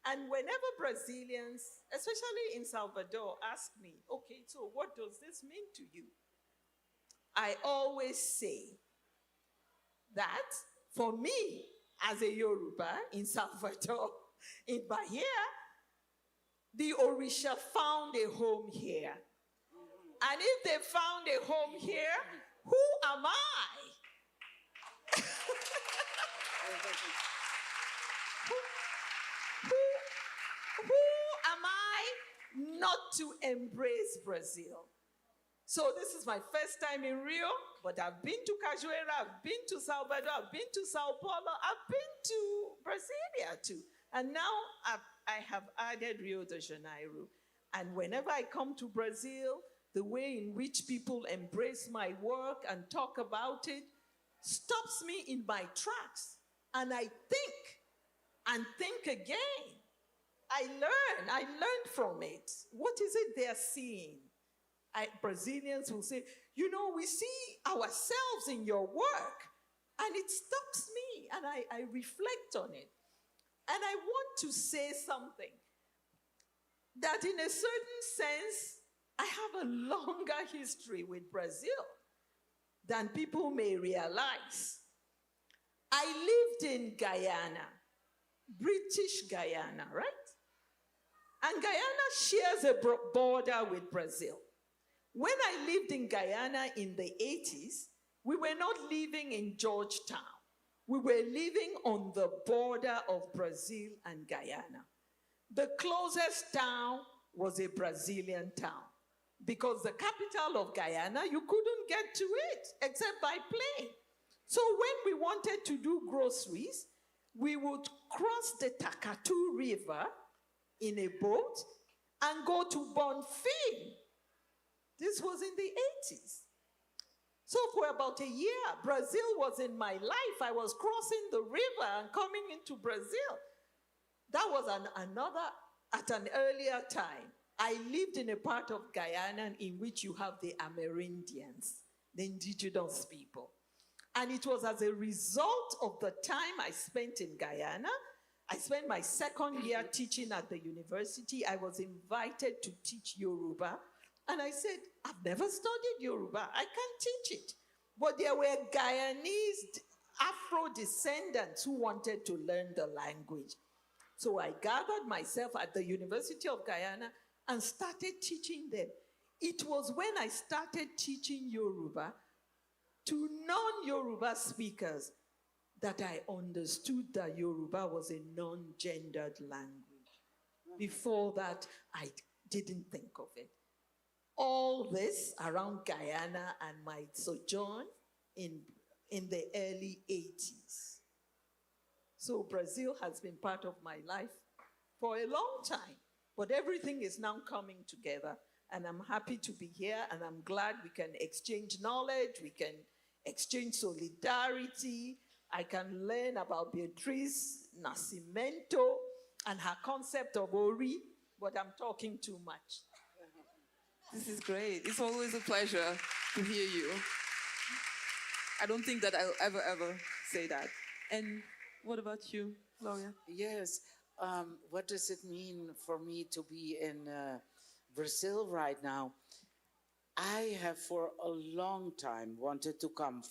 And whenever Brazilians, especially in Salvador, ask me, okay, so what does this mean to you? I always say that for me, as a Yoruba in Salvador, in Bahia, the Orisha found a home here. And if they found a home here, who am I? who am I not to embrace Brazil? So this is my first time in Rio, but I've been to Cachoeira, I've been to Salvador, I've been to Sao Paulo, I've been to Brasilia too. And now I have added Rio de Janeiro. And whenever I come to Brazil, the way in which people embrace my work and talk about it stops me in my tracks. And I think again. I learn from it. What is it they're seeing? Brazilians will say, you know, we see ourselves in your work, and it stops me, and I reflect on it. And I want to say something, that in a certain sense, I have a longer history with Brazil than people may realize. I lived in Guyana, British Guyana, right? And Guyana shares a border with Brazil. When I lived in Guyana in the 80s, we were not living in Georgetown. We were living on the border of Brazil and Guyana. The closest town was a Brazilian town, because the capital of Guyana, you couldn't get to it except by plane. So when we wanted to do groceries, we would cross the Takatu River in a boat and go to Bonfim. This was in the 80s. So for about a year, Brazil was in my life. I was crossing the river and coming into Brazil. That was at an earlier time. I lived in a part of Guyana in which you have the Amerindians, the indigenous people. And it was as a result of the time I spent in Guyana. I spent my second year teaching at the university. I was invited to teach Yoruba. And I said, I've never studied Yoruba. I can't teach it. But there were Guyanese Afro-descendants who wanted to learn the language. So I gathered myself at the University of Guyana and started teaching them. It was when I started teaching Yoruba to non-Yoruba speakers that I understood that Yoruba was a non-gendered language. Before that, I didn't think of it. All this around Guyana and my sojourn in the early 80s. So Brazil has been part of my life for a long time, but everything is now coming together, and I'm happy to be here, and I'm glad we can exchange knowledge, we can exchange solidarity. I can learn about Beatriz Nascimento and her concept of Ori, but I'm talking too much. This is great. It's always a pleasure to hear you. I don't think that I'll ever say that. And what about you, Gloria? Yes. What does it mean for me to be in Brazil right now? I have for a long time wanted to come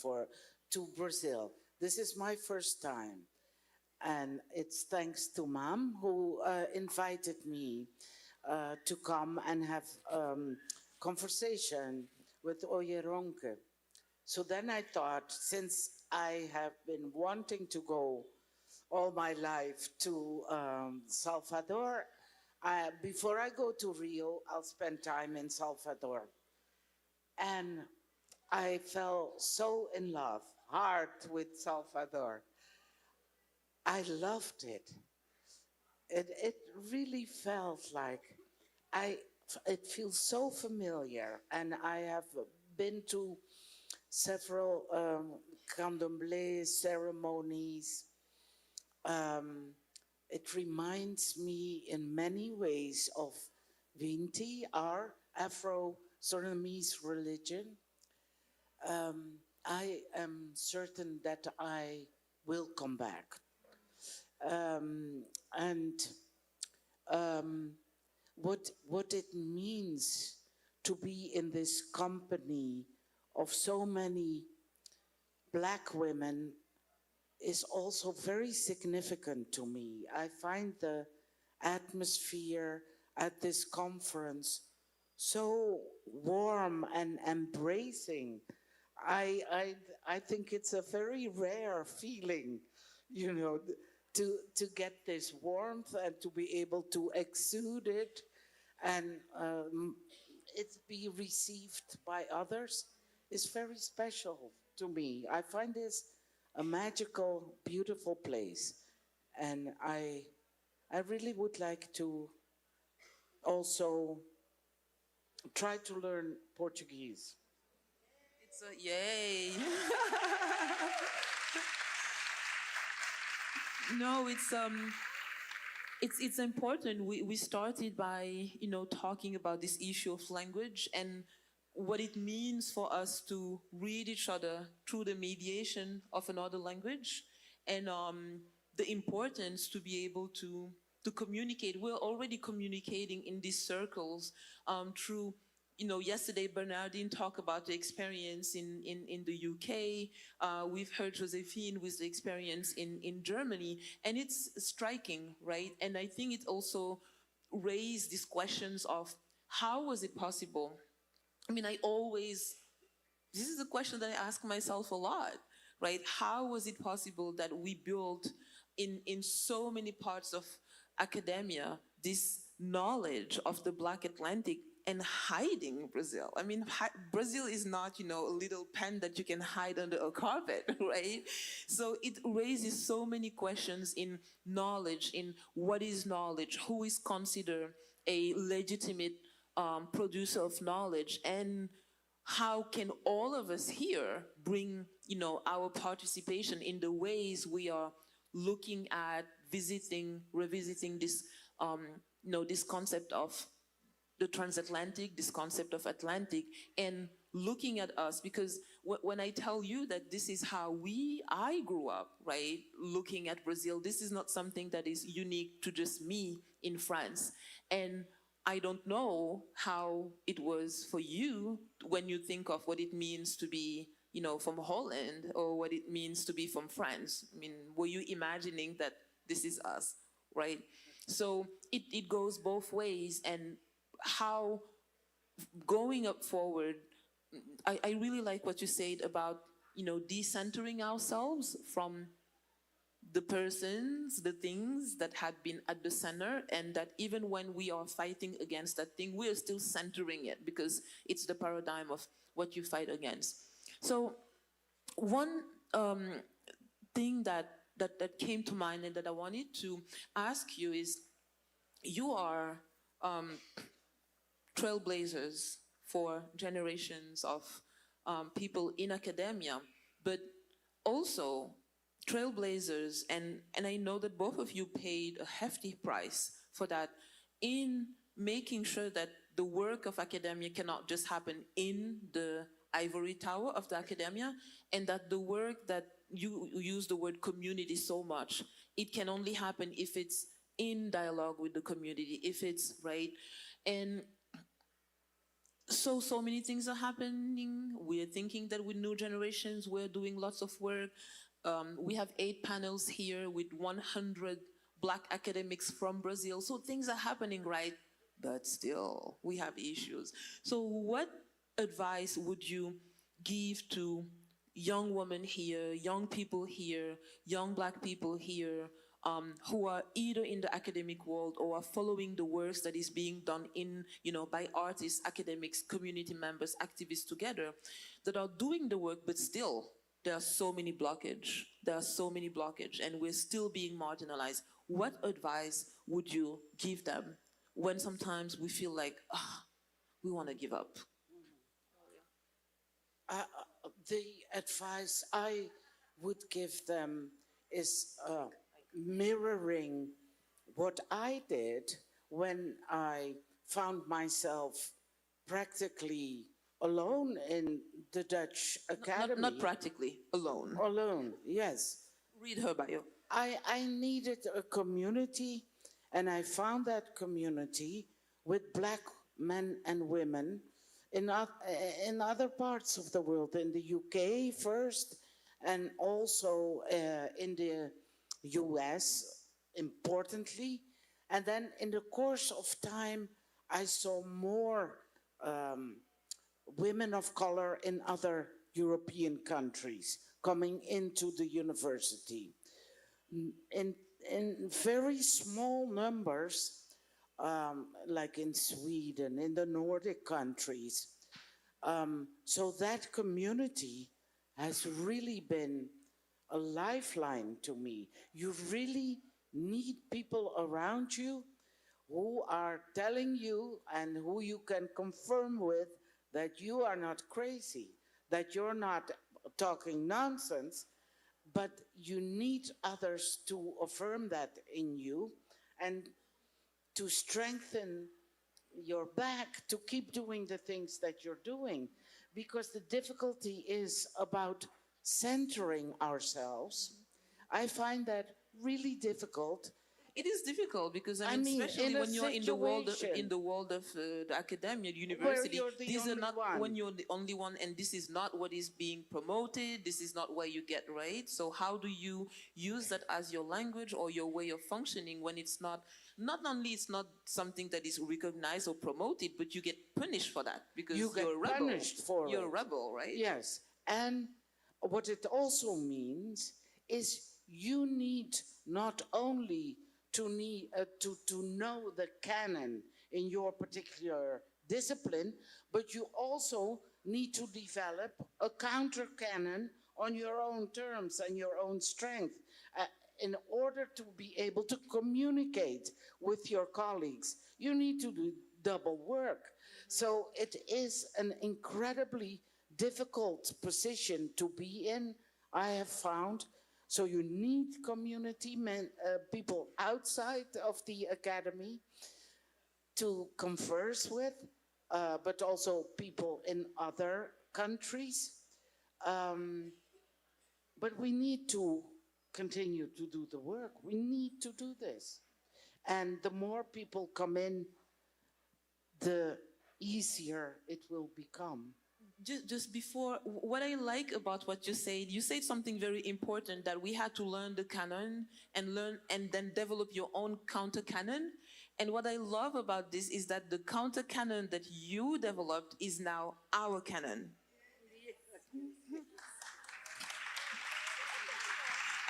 to Brazil. This is my first time. And it's thanks to Mom who invited me to come and have conversation with OYERONKE. So then I thought, since I have been wanting to go all my life to Salvador, before I go to Rio, I'll spend time in Salvador. And I fell so in love, hard with Salvador. I loved it. It really felt like it feels so familiar. And I have been to several candomblé ceremonies. It reminds me in many ways of Vinti, our Afro-Surinamese religion. I am certain that I will come back. And what it means to be in this company of so many Black women is also very significant to me. I find the atmosphere at this conference so warm and embracing. I think it's a very rare feeling, you know, to get this warmth and to be able to exude it and it be received by others is very special to me. I find this a magical, beautiful place. And I really would like to also try to learn Portuguese. It's a yay. No, it's important. We started by, you know, talking about this issue of language and what it means for us to read each other through the mediation of another language, and the importance to be able to communicate. We're already communicating in these circles through, you know, yesterday Bernardine talked about the experience in the UK. We've heard Josephine with the experience in Germany, and it's striking, right? And I think it also raised these questions of how was it possible? I mean, this is a question that I ask myself a lot, right? How was it possible that we built in so many parts of academia this knowledge of the Black Atlantic and hiding Brazil? I mean, Brazil is not, you know, a little pen that you can hide under a carpet, right? So it raises so many questions in knowledge, in what is knowledge, who is considered a legitimate producer of knowledge, and how can all of us here bring, you know, our participation in the ways we are looking at, revisiting this, you know, this concept of the transatlantic, this concept of Atlantic, and looking at us, because when I tell you that this is how I grew up, right, looking at Brazil, this is not something that is unique to just me in France. And I don't know how it was for you when you think of what it means to be, you know, from Holland, or what it means to be from France. I mean, were you imagining that this is us, right? So it goes both ways, and how going up forward, I really like what you said about, you know, decentering ourselves from the persons, the things that had been at the center, and that even when we are fighting against that thing, we are still centering it, because it's the paradigm of what you fight against. So one thing that came to mind and that I wanted to ask you is, you are trailblazers for generations of people in academia, but also trailblazers, and I know that both of you paid a hefty price for that, in making sure that the work of academia cannot just happen in the ivory tower of the academia, and that the work that you use the word community so much, it can only happen if it's in dialogue with the community, if it's right. And so many things are happening. We're thinking that with new generations, we're doing lots of work. We have 8 panels here with 100 Black academics from Brazil. So things are happening, right? But still, we have issues. So what advice would you give to young women here, young people here, young Black people here, who are either in the academic world or are following the work that is being done in, by artists, academics, community members, activists together, that are doing the work, but still there are so many blockage. There are so many blockage, and we're still being marginalized. What advice would you give them when sometimes we feel like, we want to give up? The advice I would give them is mirroring what I did when I found myself practically alone in the Dutch Academy. Not practically, alone. Alone, yes. Read her bio. I needed a community, and I found that community with Black men and women in other parts of the world, in the UK first, and also in the US, importantly. And then in the course of time, I saw more women of color in other European countries coming into the university. In very small numbers, like in Sweden, in the Nordic countries. So that community has really been a lifeline to me. You really need people around you who are telling you and who you can confirm with that you are not crazy, that you're not talking nonsense, but you need others to affirm that in you and to strengthen your back to keep doing the things that you're doing. Because the difficulty is about centering ourselves. I find that really difficult. It is difficult because especially when you're in the world of the academia, the university, these are not when you're the only one, and this is not what is being promoted. This is not where you get right. So how do you use that as your language or your way of functioning when it's not only it's not something that is recognized or promoted, but you get punished for that because you're a rebel. You're a rebel, right? Yes, and what it also means is you need not only to know the canon in your particular discipline, but you also need to develop a counter canon on your own terms and your own strength in order to be able to communicate with your colleagues. You need to do double work. So it is an incredibly difficult position to be in, I have found. So you need community people outside of the academy to converse with, but also people in other countries. But we need to continue to do the work. We need to do this. And the more people come in, the easier it will become. Just before, what I like about what you said something very important, that we had to learn the canon and then develop your own counter canon. And what I love about this is that the counter canon that you developed is now our canon.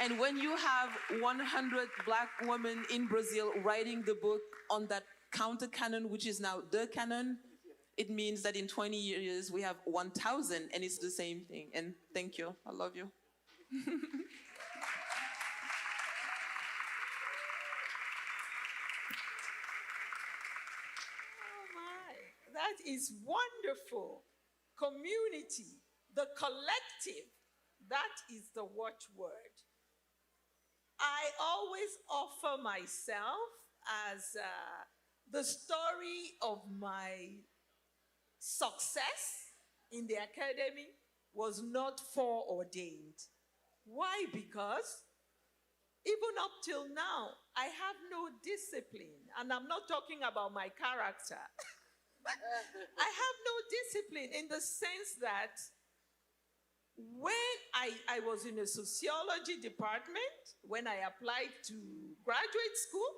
And when you have 100 Black women in Brazil writing the book on that counter canon, which is now the canon, it means that in 20 years we have 1,000, and it's the same thing. And thank you. I love you. Oh my, that is wonderful. Community, the collective, that is the watchword. I always offer myself as the story of my success in the academy was not foreordained. Why? Because even up till now, I have no discipline. And I'm not talking about my character. I have no discipline in the sense that When I was in a sociology department, when I applied to graduate school,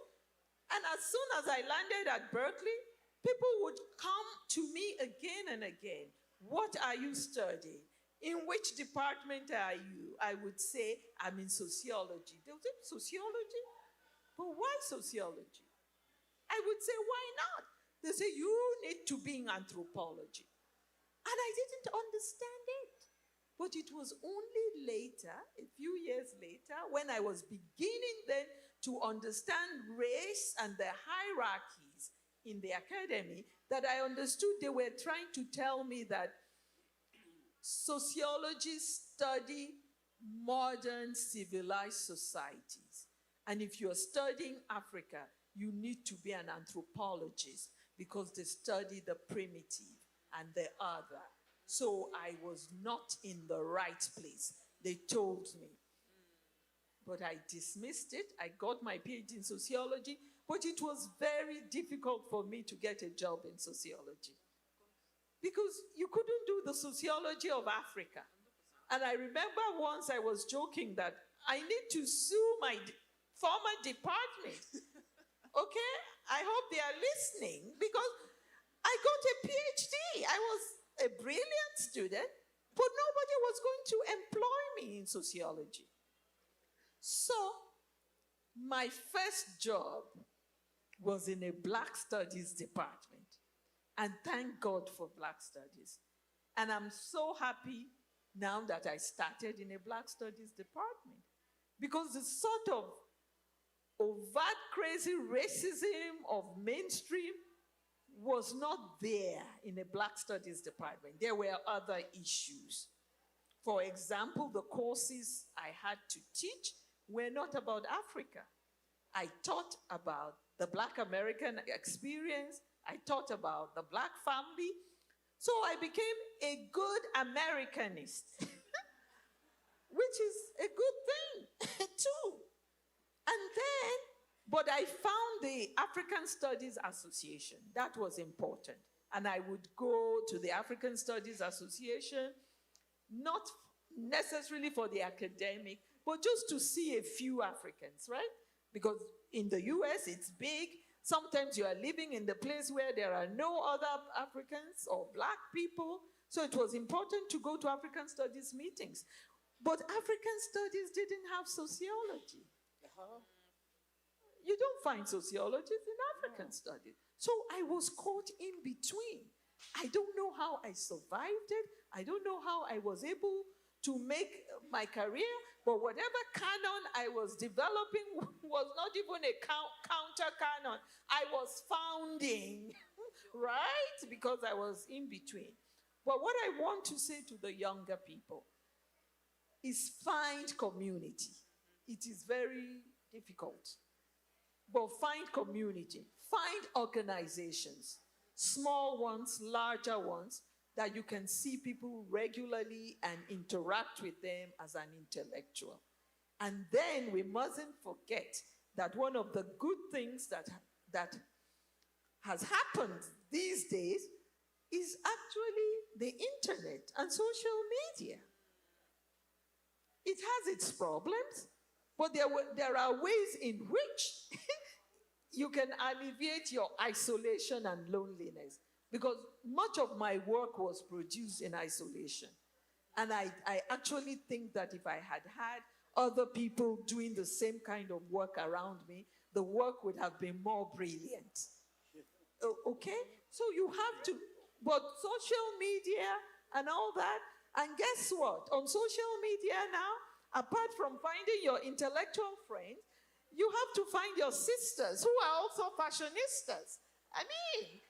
and as soon as I landed at Berkeley, people would come to me again and again. What are you studying? In which department are you? I would say, I'm in sociology. They would say, sociology? But why sociology? I would say, why not? They say, you need to be in anthropology. And I didn't understand it. But it was only later, a few years later, when I was beginning then to understand race and the hierarchies in the academy, that I understood they were trying to tell me that sociologists study modern civilized societies. And if you're studying Africa, you need to be an anthropologist because they study the primitive and the other. So I was not in the right place, they told me. But I dismissed it. I got my PhD in sociology, but it was very difficult for me to get a job in sociology because you couldn't do the sociology of Africa. And I remember once I was joking that I need to sue my former department. Okay? I hope they are listening because I got a PhD. I was a brilliant student, but nobody was going to employ me in sociology. So, my first job was in a Black Studies department. And thank God for Black Studies. And I'm so happy now that I started in a Black Studies department. Because the sort of overt crazy racism of mainstream was not there in a Black Studies department. There were other issues. For example, the courses I had to teach were not about Africa. I taught about the Black American experience. I taught about the Black family. So I became a good Americanist, which is a good thing too. And then, but I found the African Studies Association. That was important. And I would go to the African Studies Association, not necessarily for the academic, but just to see a few Africans, right? Because in the US, it's big. Sometimes you are living in the place where there are no other Africans or Black people. So it was important to go to African Studies meetings. But African Studies didn't have sociology. You don't find sociologists in African studies. So I was caught in between. I don't know how I survived it. I don't know how I was able to make my career, but whatever canon I was developing was not even a counter canon. I was founding, right? Because I was in between. But what I want to say to the younger people is find community. It is very difficult. But find community, find organizations, small ones, larger ones, that you can see people regularly and interact with them as an intellectual. And then we mustn't forget that one of the good things that has happened these days is actually the internet and social media. It has its problems, but there are ways in which you can alleviate your isolation and loneliness. Because much of my work was produced in isolation. And I actually think that if I had had other people doing the same kind of work around me, the work would have been more brilliant. Okay? So you have to, but social media and all that, and guess what? On social media now, apart from finding your intellectual friends, you have to find your sisters who are also fashionistas. I mean,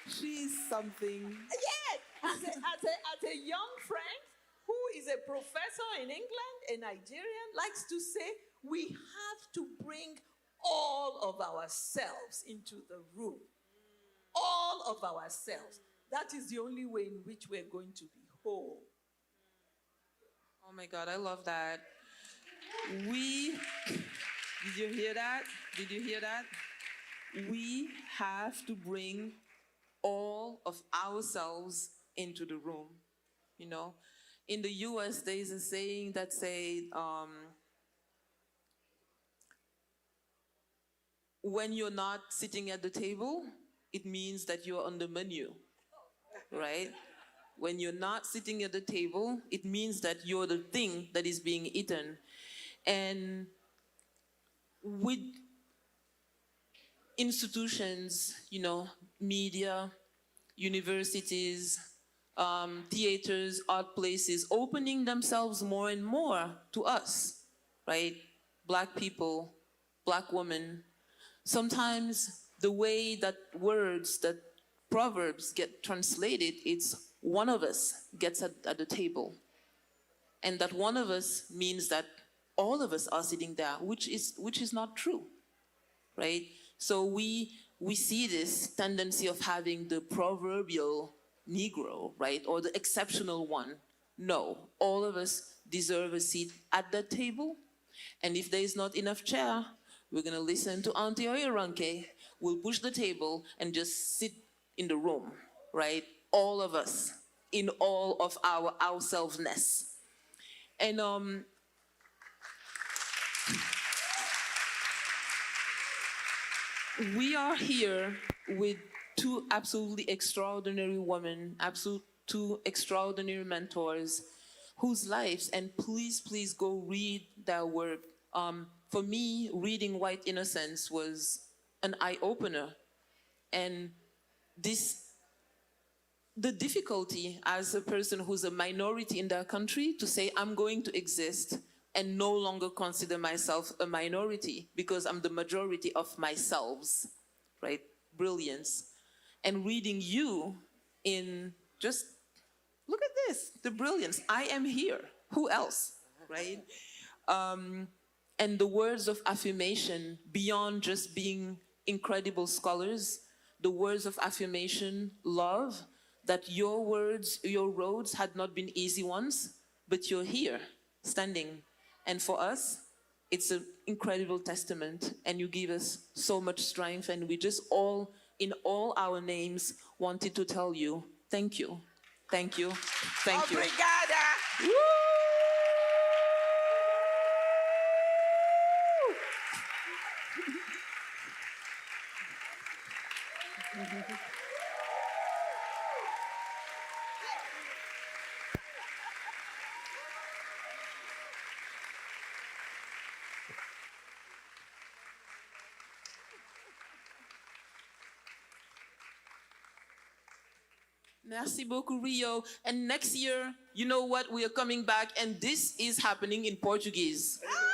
She's something. yes, as a young friend who is a professor in England, a Nigerian, likes to say, we have to bring all of ourselves into the room. All of ourselves. That is the only way in which we're going to be whole. Oh my God, I love that. Did you hear that? Did you hear that? We have to bring all of ourselves into the room, you know. In the US, there is a saying that says, when you're not sitting at the table, it means that you're on the menu, right? When you're not sitting at the table, it means that you're the thing that is being eaten. And with institutions, you know, media, universities, theaters, art places, opening themselves more and more to us, right? Black people, Black women. Sometimes the way that words, that proverbs get translated, it's one of us gets at the table. And that one of us means that all of us are sitting there, which is not true, right? So we see this tendency of having the proverbial Negro, right, or the exceptional one. No, all of us deserve a seat at that table. And if there is not enough chair, we're gonna listen to Auntie OYERONKE. We'll push the table and just sit in the room, right? All of us, in all of our ourselves-ness. And we are here with two absolutely extraordinary women, two extraordinary mentors whose lives, and please go read their work. For me, reading White Innocence was an eye-opener. And the difficulty as a person who's a minority in their country to say, I'm going to exist and no longer consider myself a minority because I'm the majority of myself, right? Brilliance. And reading you in just, look at this, the brilliance. I am here. Who else, right? And the words of affirmation beyond just being incredible scholars, the words of affirmation, love, that your words, your roads had not been easy ones, but you're here, standing. And for us, it's an incredible testament, and you give us so much strength, and we just all, in all our names, wanted to tell you, thank you, thank you, thank you. Obrigada! Woo! Merci beaucoup, Rio. And next year, you know what? We are coming back, and this is happening in Portuguese. Obrigada!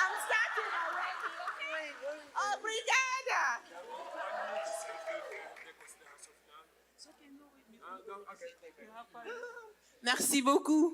I'm starting already, okay? Obrigada! Merci beaucoup.